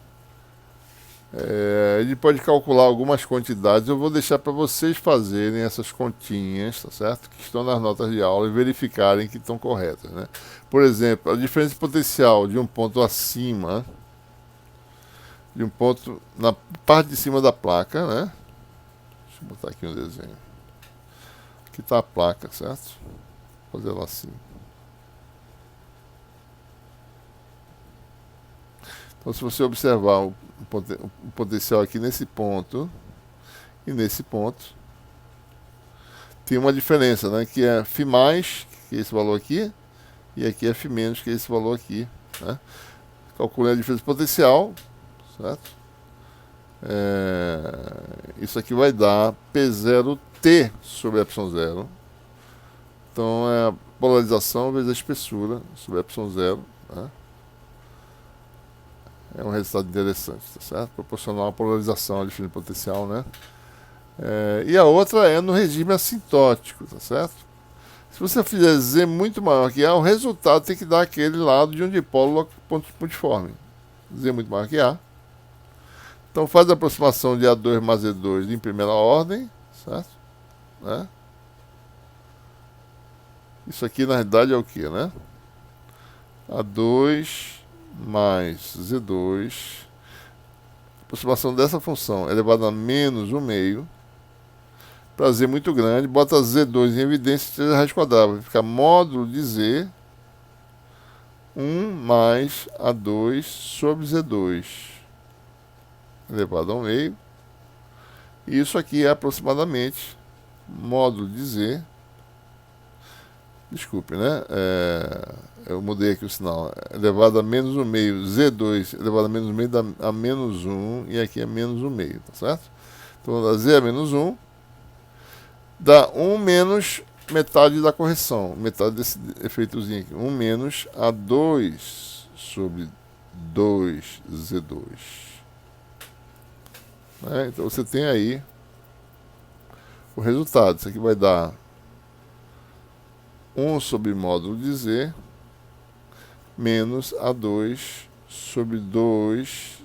Ele pode calcular algumas quantidades. Eu vou deixar para vocês fazerem essas continhas, tá certo? Que estão nas notas de aula e verificarem que estão corretas, né? Por exemplo, a diferença potencial de um ponto acima, de um ponto na parte de cima da placa, né? Deixa eu botar aqui um desenho. Aqui está a placa, certo? Vou fazer ela assim. Então, se você observar o potencial aqui nesse ponto e nesse ponto, tem uma diferença, né? Que é φ mais, que é esse valor aqui, e aqui é φ menos, que é esse valor aqui, né? Calculei a diferença potencial, certo? Isso aqui vai dar P0T sobre ε0. Então é a polarização vezes a espessura sobre ε0, né? É um resultado interessante, tá certo? Proporcional à polarização, à diferença potencial, né? E a outra é no regime assintótico, tá certo? Se você fizer Z muito maior que A, o resultado tem que dar aquele lado de um dipolo pontiforme. Z muito maior que A. Então faz a aproximação de A2 mais E2 em primeira ordem, certo? Né? Isso aqui na realidade é o que, né? A2 mais Z2, aproximação dessa função elevado a menos 1 meio, para Z muito grande, bota Z2 em evidência e 3 raiz quadrada, vai ficar módulo de Z 1 mais A2 sobre Z2, elevado a 1 meio, e isso aqui é aproximadamente módulo de Z, desculpe, né? Eu mudei aqui o sinal. Elevado a menos 1 meio, Z2 elevado a menos 1 meio dá a menos 1, e aqui é menos 1 meio, tá certo? Então dá Z a menos 1, dá 1 menos metade da correção, metade desse efeitozinho aqui, 1 menos A2 sobre 2Z2. Então você tem aí o resultado. Isso aqui vai dar 1 sobre módulo de Z menos A2 sobre 2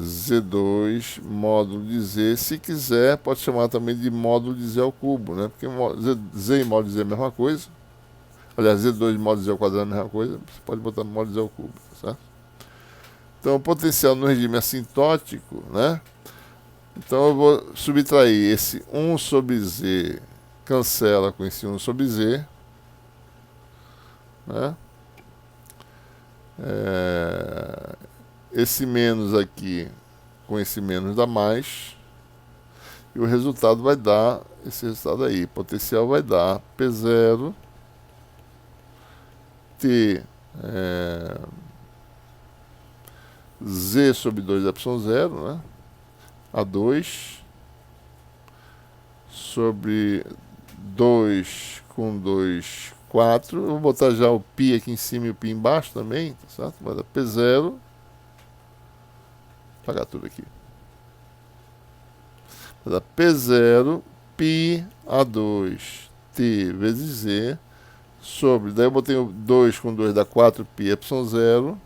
Z2 módulo de Z. Se quiser, pode chamar também de módulo de Z ao cubo, né? Porque Z e módulo de Z é a mesma coisa. Aliás, Z2 módulo de Z ao quadrado é a mesma coisa. Você pode botar módulo de Z ao cubo, tá certo? Então, o potencial no regime assintótico, né? Então, eu vou subtrair esse 1 sobre Z, cancela com esse 1 sobre Z, né? Esse menos aqui com esse menos dá mais, e o resultado vai dar esse resultado aí. Potencial vai dar P0 T z sobre 2y0, né? A2 sobre 2 com 2, 4. Eu vou botar já o π aqui em cima e o π embaixo também, tá certo? Vai dar P0. Vou apagar tudo aqui. Vai dar P0 π A2 t vezes z sobre, daí eu botei o 2 com 2 dá 4 π y0.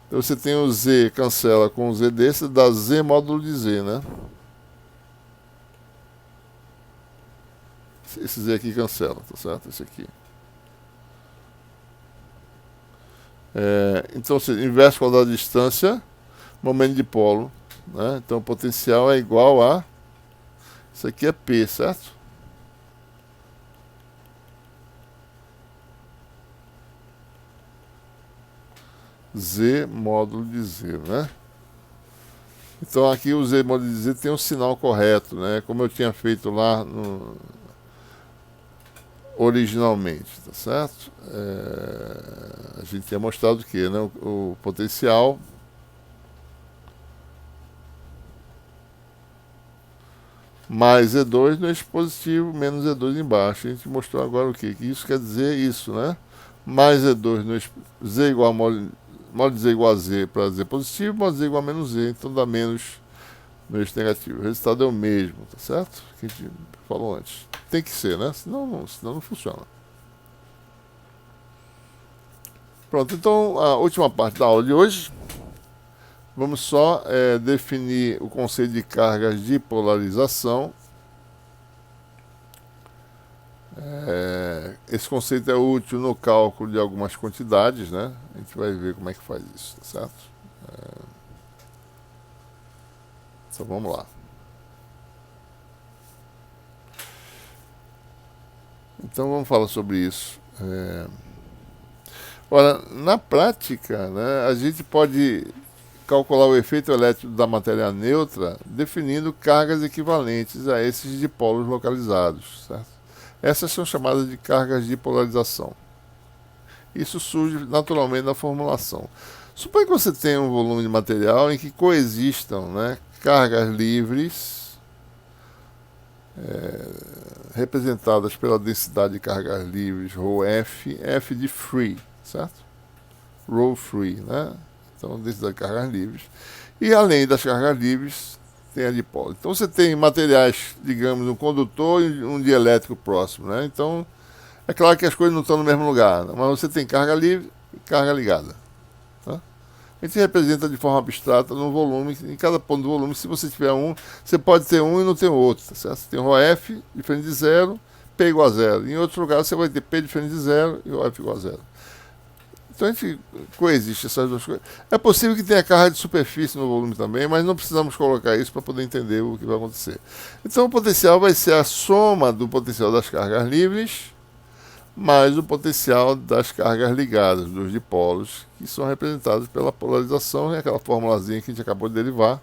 Então você tem o z, cancela com o z desse, dá z módulo de z, né? Esse z aqui cancela, tá certo? Esse aqui. Então você inverte o quadrado da distância, momento de polo, né? Então o potencial é igual a, isso aqui é P, certo? Z módulo de Z, né? Então aqui o Z módulo de Z tem um sinal correto, né? Como eu tinha feito lá originalmente, tá certo? A gente tinha mostrado que, né, o potencial mais E2 no eixo positivo, menos E2 embaixo. A gente mostrou agora o quê? Que isso quer dizer isso, né? Mais E2 no eixo Z igual a módulo de Z igual a Z para Z positivo, módulo de Z igual a menos Z, então dá menos no eixo negativo. O resultado é o mesmo, tá certo? Que a gente falou antes. Tem que ser, né? Senão não funciona. Pronto, então a última parte da aula de hoje. Vamos só definir o conceito de cargas de polarização. Esse conceito é útil no cálculo de algumas quantidades, né? A gente vai ver como é que faz isso, tá certo? Então vamos lá. Então vamos falar sobre isso. Ora, na prática, né, a gente pode calcular o efeito elétrico da matéria neutra definindo cargas equivalentes a esses dipolos localizados, certo? Essas são chamadas de cargas de polarização. Isso surge naturalmente na formulação. Suponha que você tenha um volume de material em que coexistam, né, cargas livres representadas pela densidade de cargas livres, ρf, F de free, certo? Rho free, né? Então, densidade de cargas livres. E além das cargas livres, tem a dipolo. Então, você tem materiais, digamos, um condutor e um dielétrico próximo, né? Então, é claro que as coisas não estão no mesmo lugar, né? Mas você tem carga livre e carga ligada. Tá? A gente representa de forma abstrata no volume, em cada ponto do volume, se você tiver um, você pode ter um e não ter outro, tá certo? Você tem ρf diferente de zero, P igual a zero. Em outro lugar, você vai ter P diferente de zero e ρf igual a zero. Então a gente coexiste essas duas coisas. É possível que tenha carga de superfície no volume também, mas não precisamos colocar isso para poder entender o que vai acontecer. Então o potencial vai ser a soma do potencial das cargas livres mais o potencial das cargas ligadas, dos dipolos, que são representados pela polarização, aquela formulazinha que a gente acabou de derivar.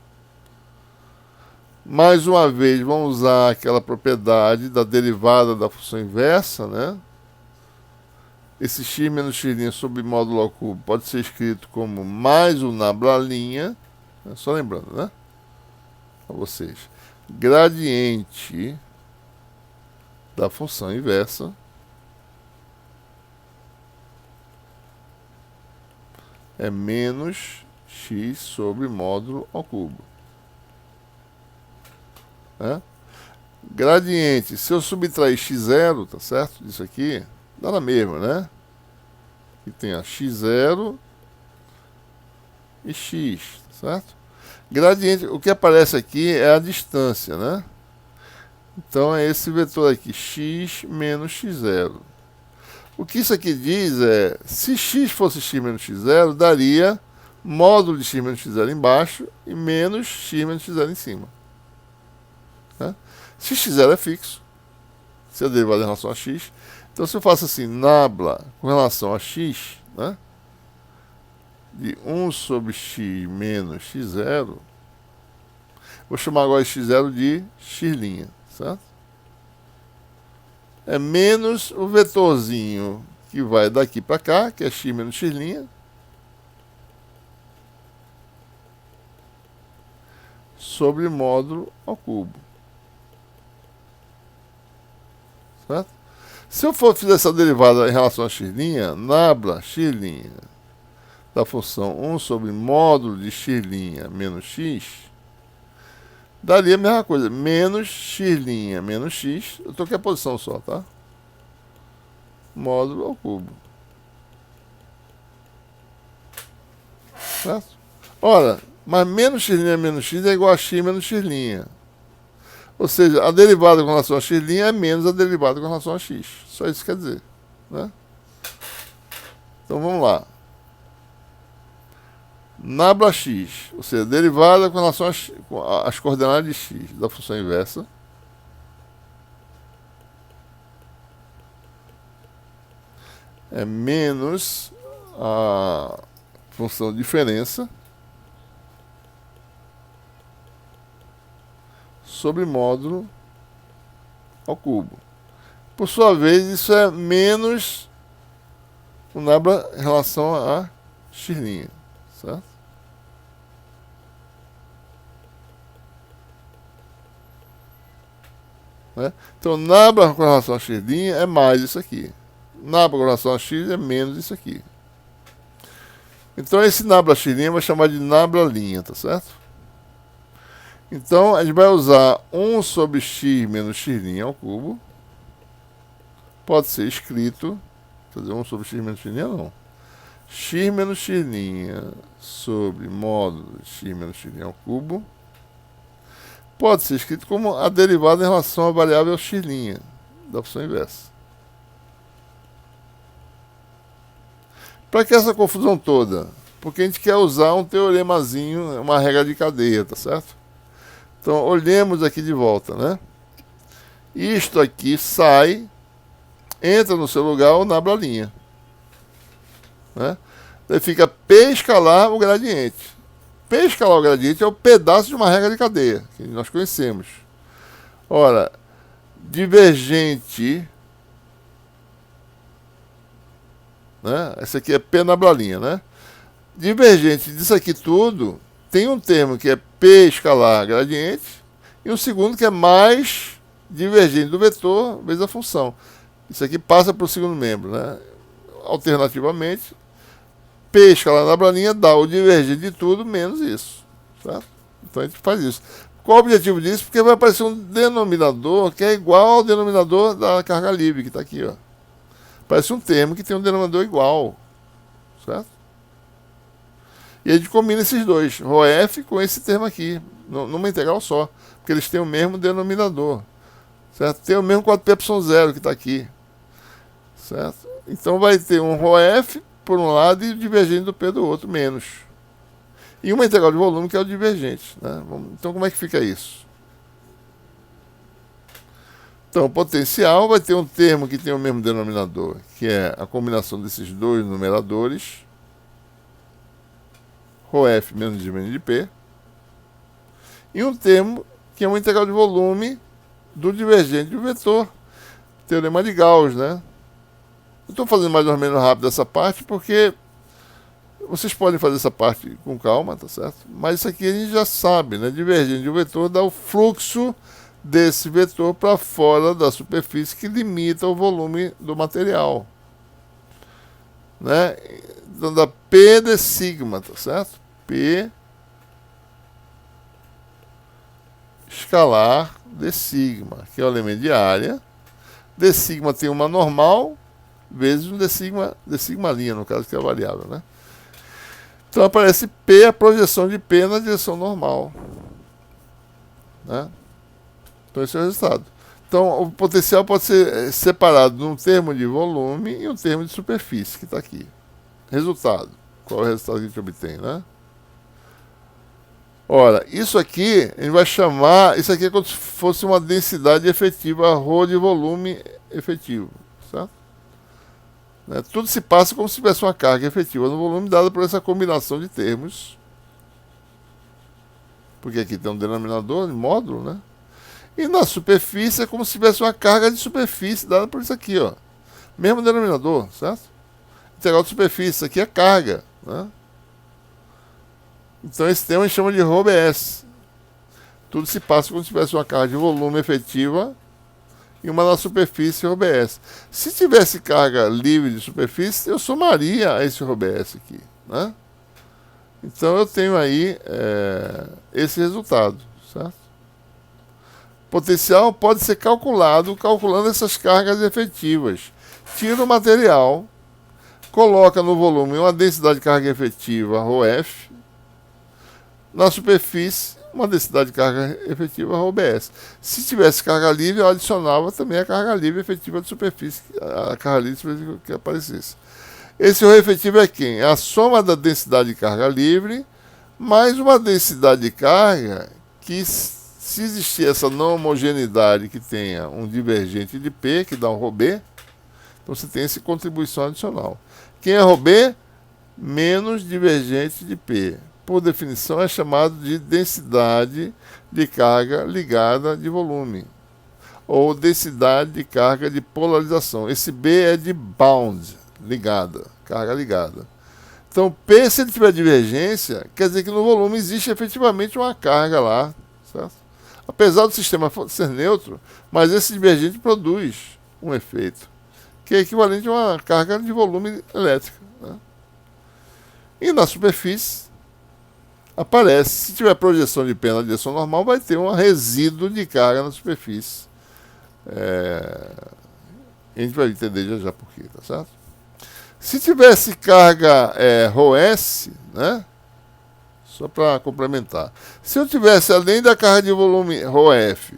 Mais uma vez, vamos usar aquela propriedade da derivada da função inversa, né? Esse x menos x' sobre módulo ao cubo pode ser escrito como mais o nabla', só lembrando, né? Para vocês. Gradiente da função inversa é menos x sobre módulo ao cubo. Gradiente, se eu subtrair x0, tá certo? Isso aqui, dá na mesma, né? E tem a x0 e x, certo? Gradiente, o que aparece aqui é a distância, né? Então é esse vetor aqui, x menos x0. O que isso aqui diz é, se x fosse x menos x0, daria módulo de x menos x0 embaixo e menos x menos x0 em cima. Né? Se x0 é fixo, se é derivado em relação a x, então se eu faço assim, nabla com relação a x, né, de 1 sobre x menos x0, vou chamar agora x0 de x', certo? É menos o vetorzinho que vai daqui para cá, que é x menos x', sobre módulo ao cubo. Certo? Se eu for fazer essa derivada em relação a x', nabla x' da função 1 sobre módulo de x' menos x, daria a mesma coisa, menos x' menos x, eu troquei a posição só, tá? Módulo ao cubo. Certo? Ora, mas menos x' menos x é igual a x menos x'. Ou seja, a derivada com relação a x' é menos a derivada com relação a x. Só isso quer dizer, né? Então vamos lá. Nabla x, ou seja, derivada com relação às coordenadas de x da função inversa. É menos a função diferença sobre módulo ao cubo. Por sua vez, isso é menos o nabla em relação a x', certo? Né? Então, nabla com relação a x' é mais isso aqui. Nabla com relação a x é menos isso aqui. Então, esse nabla x' vai chamar de nabla linha, tá certo? Então, a gente vai usar 1 sobre x menos x' ao cubo. Pode ser escrito, quer dizer, 1 sobre x menos x' não. X menos x' sobre módulo de x menos x' ao cubo. Pode ser escrito como a derivada em relação à variável x' da função inversa. Para que essa confusão toda? Porque a gente quer usar um teoremazinho, uma regra de cadeia, tá certo? Então, olhemos aqui de volta, né? Isto aqui sai, entra no seu lugar o nabla linha. Né? Daí fica P escalar o gradiente. P escalar o gradiente é o pedaço de uma regra de cadeia, que nós conhecemos. Ora, divergente, né? Essa aqui é P nabla linha, né? Divergente disso aqui tudo, tem um termo que é P escalar gradiente, e um segundo que é mais divergente do vetor vezes a função. Isso aqui passa para o segundo membro, né? Alternativamente, P escalar nabla linha dá o divergente de tudo menos isso. Certo? Então a gente faz isso. Qual o objetivo disso? Porque vai aparecer um denominador que é igual ao denominador da carga livre, que está aqui, ó. Parece um termo que tem um denominador igual. Certo? E a gente combina esses dois, ρf com esse termo aqui, numa integral só. Porque eles têm o mesmo denominador. Certo? Tem o mesmo 4π0 que está aqui. Certo? Então vai ter um ρf por um lado e o divergente do P do outro, menos. E uma integral de volume que é o divergente. Né? Então como é que fica isso? Então o potencial vai ter um termo que tem o mesmo denominador, que é a combinação desses dois numeradores, ρf menos divergente de P, e um termo que é uma integral de volume do divergente do vetor, teorema de Gauss, né? Eu estou fazendo mais ou menos rápido essa parte porque vocês podem fazer essa parte com calma, tá certo? Mas isso aqui a gente já sabe, né? Divergente do vetor dá o fluxo desse vetor para fora da superfície que limita o volume do material, né? Então dá P de sigma, tá certo? P escalar de sigma, que é o elemento de área. De sigma tem uma normal vezes um de sigma linha, no caso, que é a variável, né? Então aparece P, a projeção de P na direção normal, né? Então esse é o resultado. Então o potencial pode ser separado num termo de volume e um termo de superfície, que está aqui. Resultado. Qual é o resultado que a gente obtém, né? Ora, isso aqui, a gente vai chamar, isso aqui é como se fosse uma densidade efetiva, ρ de volume efetivo, certo? Né? Tudo se passa como se tivesse uma carga efetiva no volume dada por essa combinação de termos. Porque aqui tem um denominador de módulo, né? E na superfície é como se tivesse uma carga de superfície dada por isso aqui, ó. Mesmo denominador, certo? Integral de superfície, isso aqui é carga, né? Então esse termo a gente chama de ρbs. Tudo se passa como se tivesse uma carga de volume efetiva e uma na superfície ρbs. Se tivesse carga livre de superfície, eu somaria a esse ρbs aqui, né? Então eu tenho aí esse resultado, certo? Potencial pode ser calculado calculando essas cargas efetivas. Tira o material, coloca no volume uma densidade de carga efetiva ρf, na superfície uma densidade de carga efetiva ρbs. Se tivesse carga livre, eu adicionava também a carga livre efetiva de superfície, a carga livre que aparecesse. Esse ρ efetivo é quem? É a soma da densidade de carga livre mais uma densidade de carga que, se existir essa não homogeneidade que tenha um divergente de P, que dá um ρb, então você tem essa contribuição adicional. Quem é ρb? Menos divergente de P. Por definição, é chamado de densidade de carga ligada de volume, ou densidade de carga de polarização. Esse B é de bound, ligada, carga ligada. Então, P, se ele tiver divergência, quer dizer que no volume existe efetivamente uma carga lá, certo? Apesar do sistema ser neutro, mas esse divergente produz um efeito, que é equivalente a uma carga de volume elétrica, né? E na superfície, aparece, se tiver projeção de P na direção normal, vai ter um resíduo de carga na superfície. A gente vai entender já já por quê, tá certo? Se tivesse carga ρs, né? Só para complementar. Se eu tivesse, além da carga de volume ρf,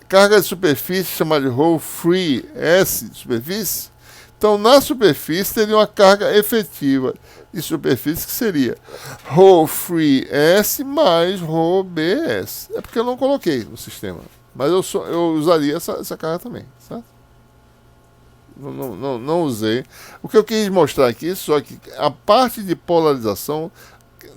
carga de superfície chamada de ρ free S de superfície, então na superfície teria uma carga efetiva de superfície que seria ρ free S mais ρbs. É porque eu não coloquei no sistema, mas eu usaria essa carga também, certo? Não usei. O que eu quis mostrar aqui só que a parte de polarização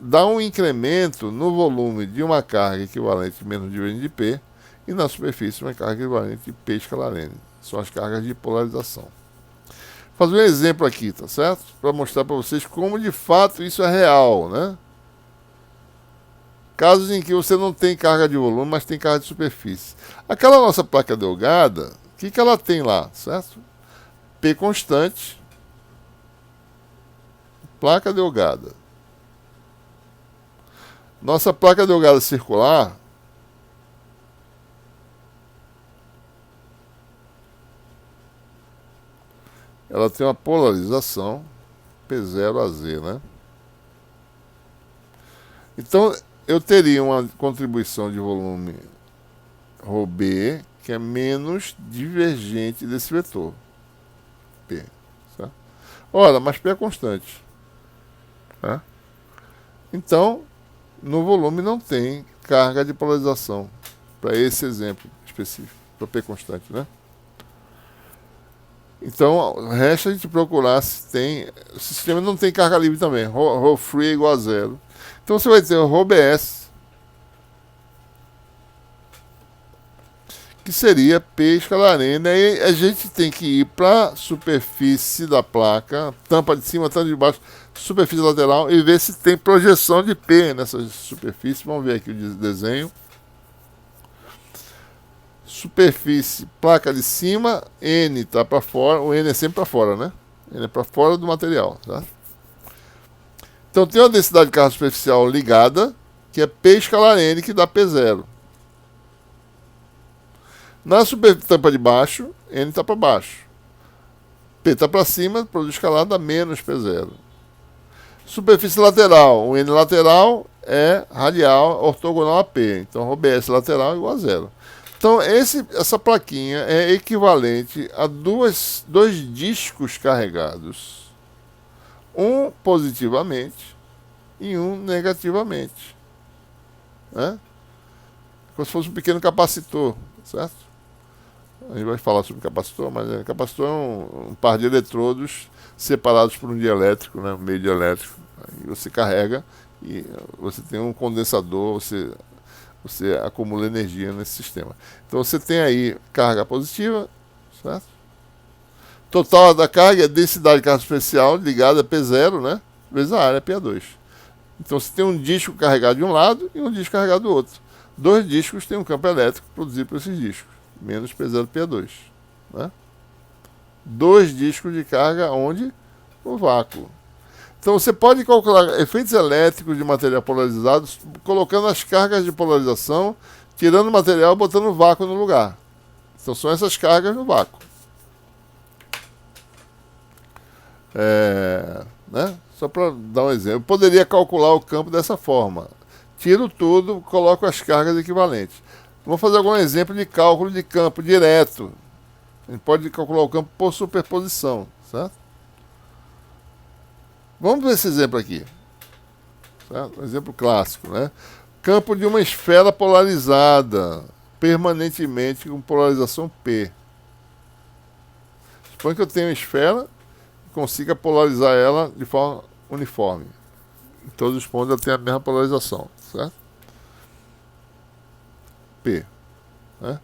dá um incremento no volume de uma carga equivalente a menos divergente de P e na superfície uma carga equivalente de P escalar N. São as cargas de polarização. Vou fazer um exemplo aqui, tá certo? Para mostrar para vocês como de fato isso é real, né? Casos em que você não tem carga de volume, mas tem carga de superfície. Aquela nossa placa delgada, o que ela tem lá, certo? P constante, placa delgada. Nossa placa delgada circular ela tem uma polarização P0 a Z, né? Então, eu teria uma contribuição de volume ρb que é menos divergente desse vetor P, certo? Ora, mas P é constante, né? Então, no volume não tem carga de polarização para esse exemplo específico, para P constante, né? Então, resta a gente procurar se tem. O sistema não tem carga livre também. Rho free é igual a zero. Então você vai ter o ρbs, que seria P escalar N. Aí a gente tem que ir para a superfície da placa, tampa de cima, tampa de baixo, superfície lateral, e ver se tem projeção de P nessa superfície. Vamos ver aqui o desenho. Superfície, placa de cima, N está para fora, o N é sempre para fora, né? N é para fora do material, tá? Então tem uma densidade de carga superficial ligada, que é P escalar N, que dá P0. Na tampa de baixo, N está para baixo. P está para cima, produz escalar, dá menos P0. Superfície lateral, o N lateral é radial, ortogonal a P. Então, ρbs lateral é igual a zero. Então, essa plaquinha é equivalente a dois discos carregados. Um positivamente e um negativamente, né? Como se fosse um pequeno capacitor, certo? A gente vai falar sobre capacitor, mas capacitor é um par de eletrodos separados por um dielétrico, né? Um meio dielétrico. Aí você carrega e você tem um condensador, você acumula energia nesse sistema. Então você tem aí carga positiva, certo? Total da carga é densidade de carga superficial ligada a P0, né? Vezes a área, P2. Então você tem um disco carregado de um lado e um disco carregado do outro. Dois discos têm um campo elétrico produzido por esses discos, menos P0 e P2. Né? Dois discos de carga onde? No vácuo. Então você pode calcular efeitos elétricos de material polarizado colocando as cargas de polarização, tirando o material e botando o vácuo no lugar. Então são essas cargas no vácuo. Né? Só para dar um exemplo, eu poderia calcular o campo dessa forma. Tiro tudo, coloco as cargas equivalentes. Vamos fazer algum exemplo de cálculo de campo direto. A gente pode calcular o campo por superposição, certo? Vamos ver esse exemplo aqui. Certo? Um exemplo clássico, né? Campo de uma esfera polarizada, permanentemente com polarização P. Suponha que eu tenho uma esfera e consiga polarizar ela de forma uniforme. Em todos os pontos ela tem a mesma polarização, certo? P. Né?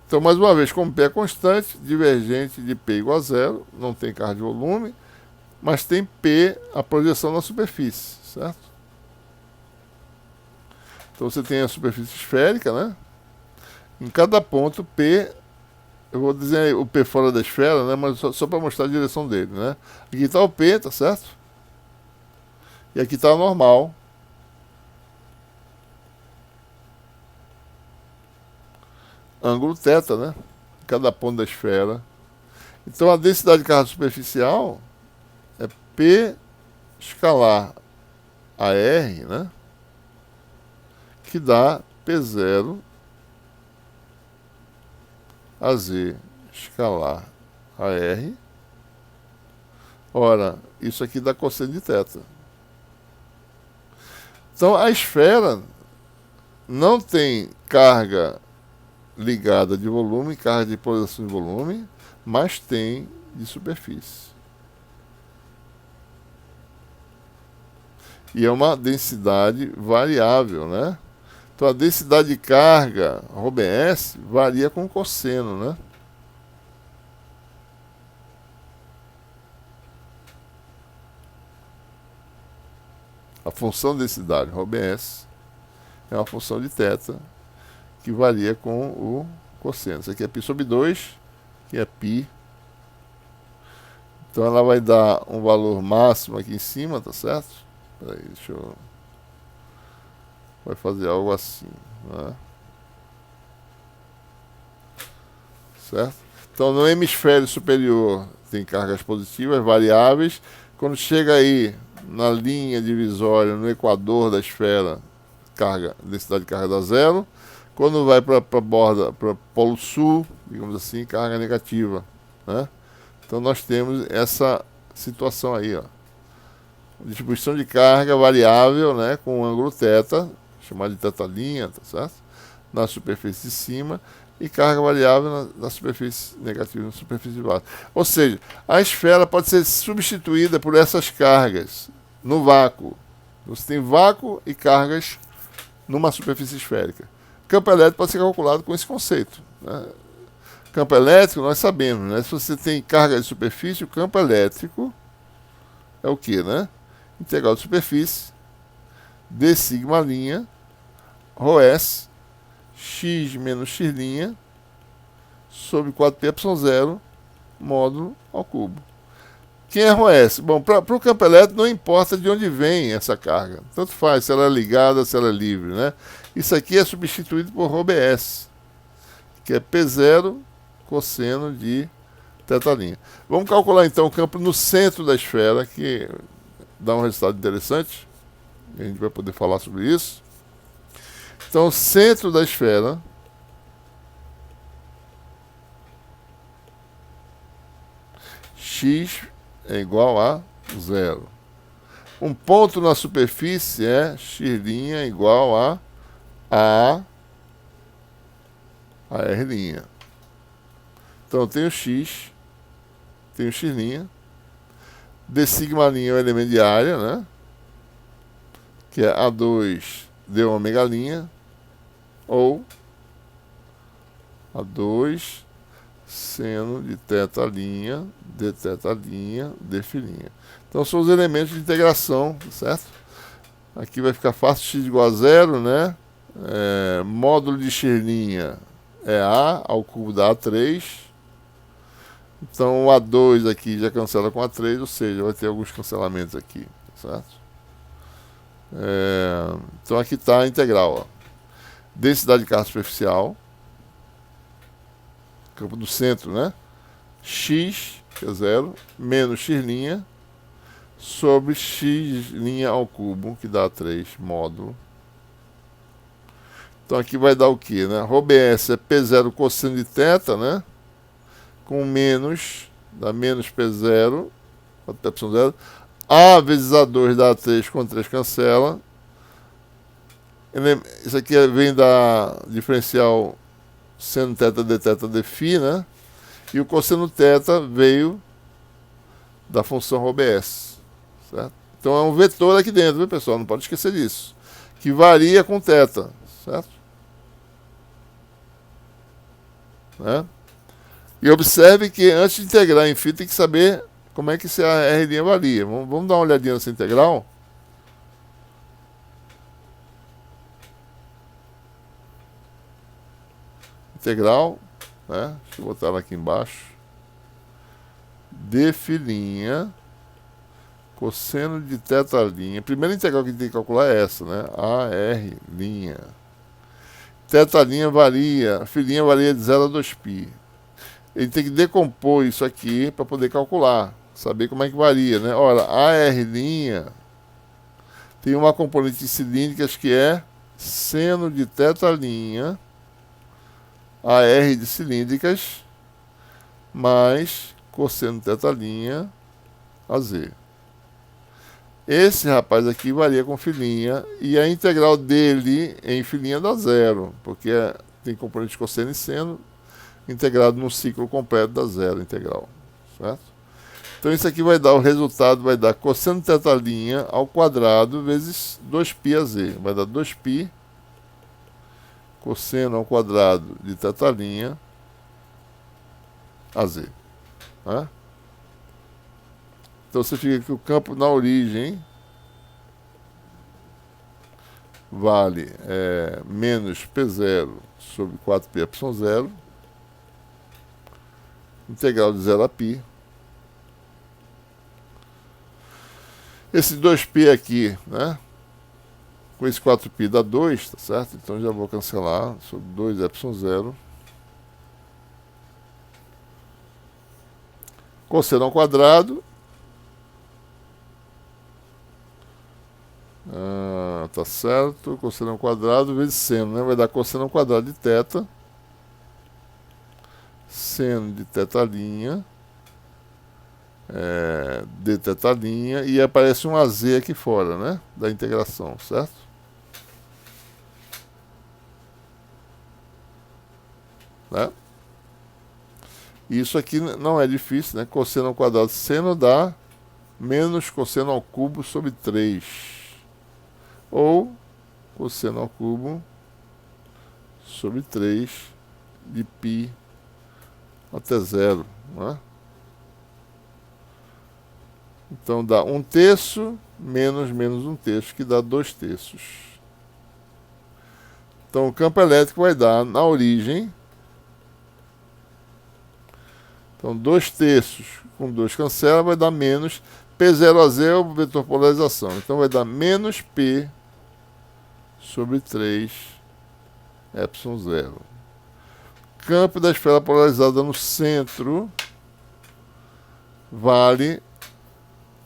Então, mais uma vez, como P é constante, divergente de P igual a zero, não tem carga de volume, mas tem P a projeção na superfície, certo? Então você tem a superfície esférica, né? Em cada ponto P, eu vou dizer o P fora da esfera, né? Mas só para mostrar a direção dele, né? Aqui está o P, tá certo? E aqui está o normal. Ângulo θ, né? Cada ponto da esfera. Então a densidade de carga superficial é P escalar AR, né? Que dá P0 AZ escalar AR. Ora, isso aqui dá cosseno de θ. Então a esfera não tem carga ligada de volume, carga de polarização de volume, mas tem de superfície. E é uma densidade variável, né? Então a densidade de carga, ρS, varia com o cosseno, né? A função de densidade, ρS, é uma função de θ que varia com o cosseno. Isso aqui é π sobre 2, que é π. Então ela vai dar um valor máximo aqui em cima, tá certo? Peraí, deixa eu... Vai fazer algo assim, né? Certo? Então no hemisfério superior tem cargas positivas variáveis. Quando chega aí na linha divisória, no equador da esfera, densidade de carga dá zero. Quando vai para a borda, para o polo sul, digamos assim, carga negativa, né? Então nós temos essa situação aí, ó. Distribuição de carga variável, né, com um ângulo θ, chamado de θ', tá certo? Na superfície de cima, e carga variável na superfície negativa, na superfície de baixo. Ou seja, a esfera pode ser substituída por essas cargas no vácuo. Você tem vácuo e cargas numa superfície esférica. Campo elétrico pode ser calculado com esse conceito, né? Campo elétrico, nós sabemos, né? Se você tem carga de superfície, o campo elétrico é o que, né? Integral de superfície, d sigma linha, ρS, x menos x linha, sobre 4πε0, módulo ao cubo. Quem é ρS? Bom, para o campo elétrico não importa de onde vem essa carga. Tanto faz se ela é ligada, se ela é livre, né? Isso aqui é substituído por ρBS, que é P0 cosseno de θ'. Vamos calcular então o campo no centro da esfera, que dá um resultado interessante. A gente vai poder falar sobre isso. Então, o centro da esfera x é igual a zero. Um ponto na superfície é x' igual a R'. Então eu tenho x, tenho x', d sigma' é o elemento de área, né? Que é A2 d ômega', ou A2 seno de θ', d θ', d φ'. Então são os elementos de integração, certo? Aqui vai ficar fácil x igual a zero, né? módulo de Stirling é A ao cubo da A3. Então o A2 aqui já cancela com A3, ou seja, vai ter alguns cancelamentos aqui, certo? Então aqui está a integral. Ó. Densidade de carga superficial, campo do centro, né? X, que é 0, menos x' sobre x' ao cubo, que dá 3, módulo. Então aqui vai dar o que, né? ρBS é P0 cosseno de θ, né? Com menos, dá menos P0, π0. A vezes A2 dá 3, com 3 cancela. Isso aqui vem da diferencial seno θ dθ dφ, né? E o cosseno θ veio da função ρBS, certo? Então é um vetor aqui dentro, viu, pessoal? Não pode esquecer disso. Que varia com θ, certo? Né? E observe que antes de integrar em φ tem que saber como é que essa R' varia. Vamos dar uma olhadinha nessa integral. Integral, né? Deixa eu botar ela aqui embaixo. Dφ', cosseno de θ'. A primeira integral que a gente tem que calcular é essa, né? AR'. Θ' varia, φ' varia de 0 a 2π. Ele tem que decompor isso aqui para poder calcular, saber como é que varia, né? Ora, AR' tem uma componente de cilíndricas que é seno de θ', AR de cilíndricas, mais cosseno de θ' AZ. Esse rapaz aqui varia com φ', e a integral dele em φ' dá 0, porque tem componente de cosseno e seno, integrado no ciclo completo dá 0 integral, certo? Então isso aqui vai dar, o resultado vai dar cosseno de θ' ao quadrado vezes 2π AZ, vai dar 2π cosseno ao quadrado de θ' AZ, né? Então você fica que o campo na origem vale menos P0 sobre 4πε0, integral de 0 a π. Esse 2π aqui, né? Com esse 4π dá 2, tá certo? Então já vou cancelar sobre 2ε0. Cosseno ao quadrado. Tá certo. Cosseno ao quadrado vezes seno, né? Vai dar cosseno ao quadrado de θ. Seno de θ', de θ', e aparece um AZ aqui fora, né? Da integração, certo? Né? Isso aqui não é difícil, né? Cosseno ao quadrado seno dá menos cosseno ao cubo sobre 3. Ou cosseno ao cubo sobre 3 de π até 0, né? Então dá 1/3 menos 1/3, que dá 2/3. Então o campo elétrico vai dar na origem. Então 2/3 com 2 cancela, vai dar menos P0AZ é o vetor polarização. Então vai dar menos P sobre 3 ε0. Campo da esfera polarizada no centro vale,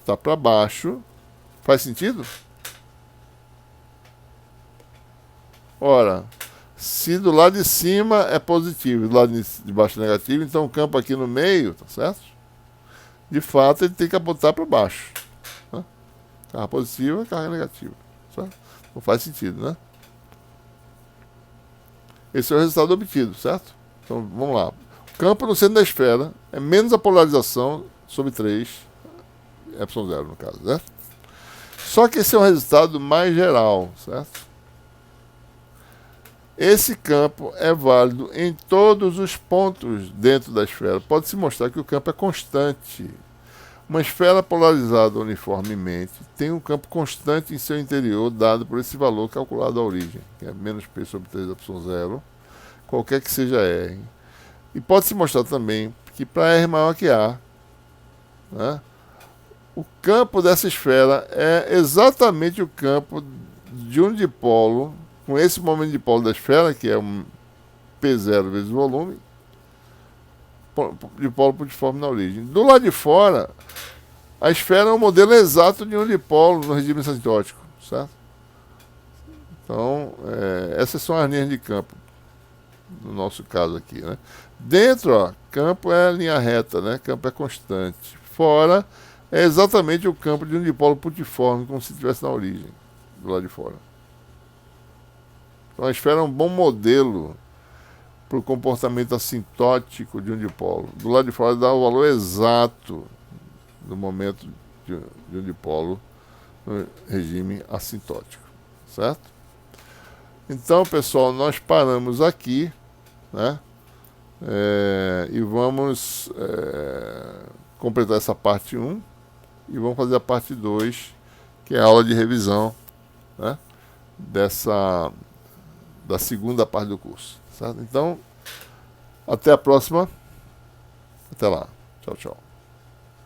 tá para baixo. Faz sentido? Ora, se do lado de cima é positivo e do lado de baixo é negativo, então o campo aqui no meio, tá certo? De fato, ele tem que apontar para baixo, né? Carga positiva, carga negativa, certo? Não faz sentido, né? Esse é o resultado obtido, certo? Então, vamos lá. O campo no centro da esfera é menos a polarização sobre 3, ε0 no caso, né? Só que esse é um resultado mais geral, certo? Esse campo é válido em todos os pontos dentro da esfera. Pode-se mostrar que o campo é constante. Uma esfera polarizada uniformemente tem um campo constante em seu interior dado por esse valor calculado à origem, que é menos P sobre 3ε0, qualquer que seja R. E pode-se mostrar também que para R maior que A, né, o campo dessa esfera é exatamente o campo de um dipolo, com esse momento de dipolo da esfera, que é um P0 vezes o volume, dipolo puntiforme na origem. Do lado de fora, a esfera é um modelo exato de um dipolo no regime assintótico, certo? Então, essas são as linhas de campo, no nosso caso aqui, né? Dentro, ó, campo é linha reta, né? Campo é constante. Fora, é exatamente o campo de um dipolo puntiforme, como se estivesse na origem, do lado de fora. Então, a esfera é um bom modelo para o comportamento assintótico de um dipolo. Do lado de fora dá o valor exato do momento de um dipolo no regime assintótico, certo? Então, pessoal, nós paramos aqui, né? E vamos completar essa parte 1 e vamos fazer a parte 2, que é a aula de revisão, né? Da segunda parte do curso, certo? Então, até a próxima. Até lá. Tchau, tchau.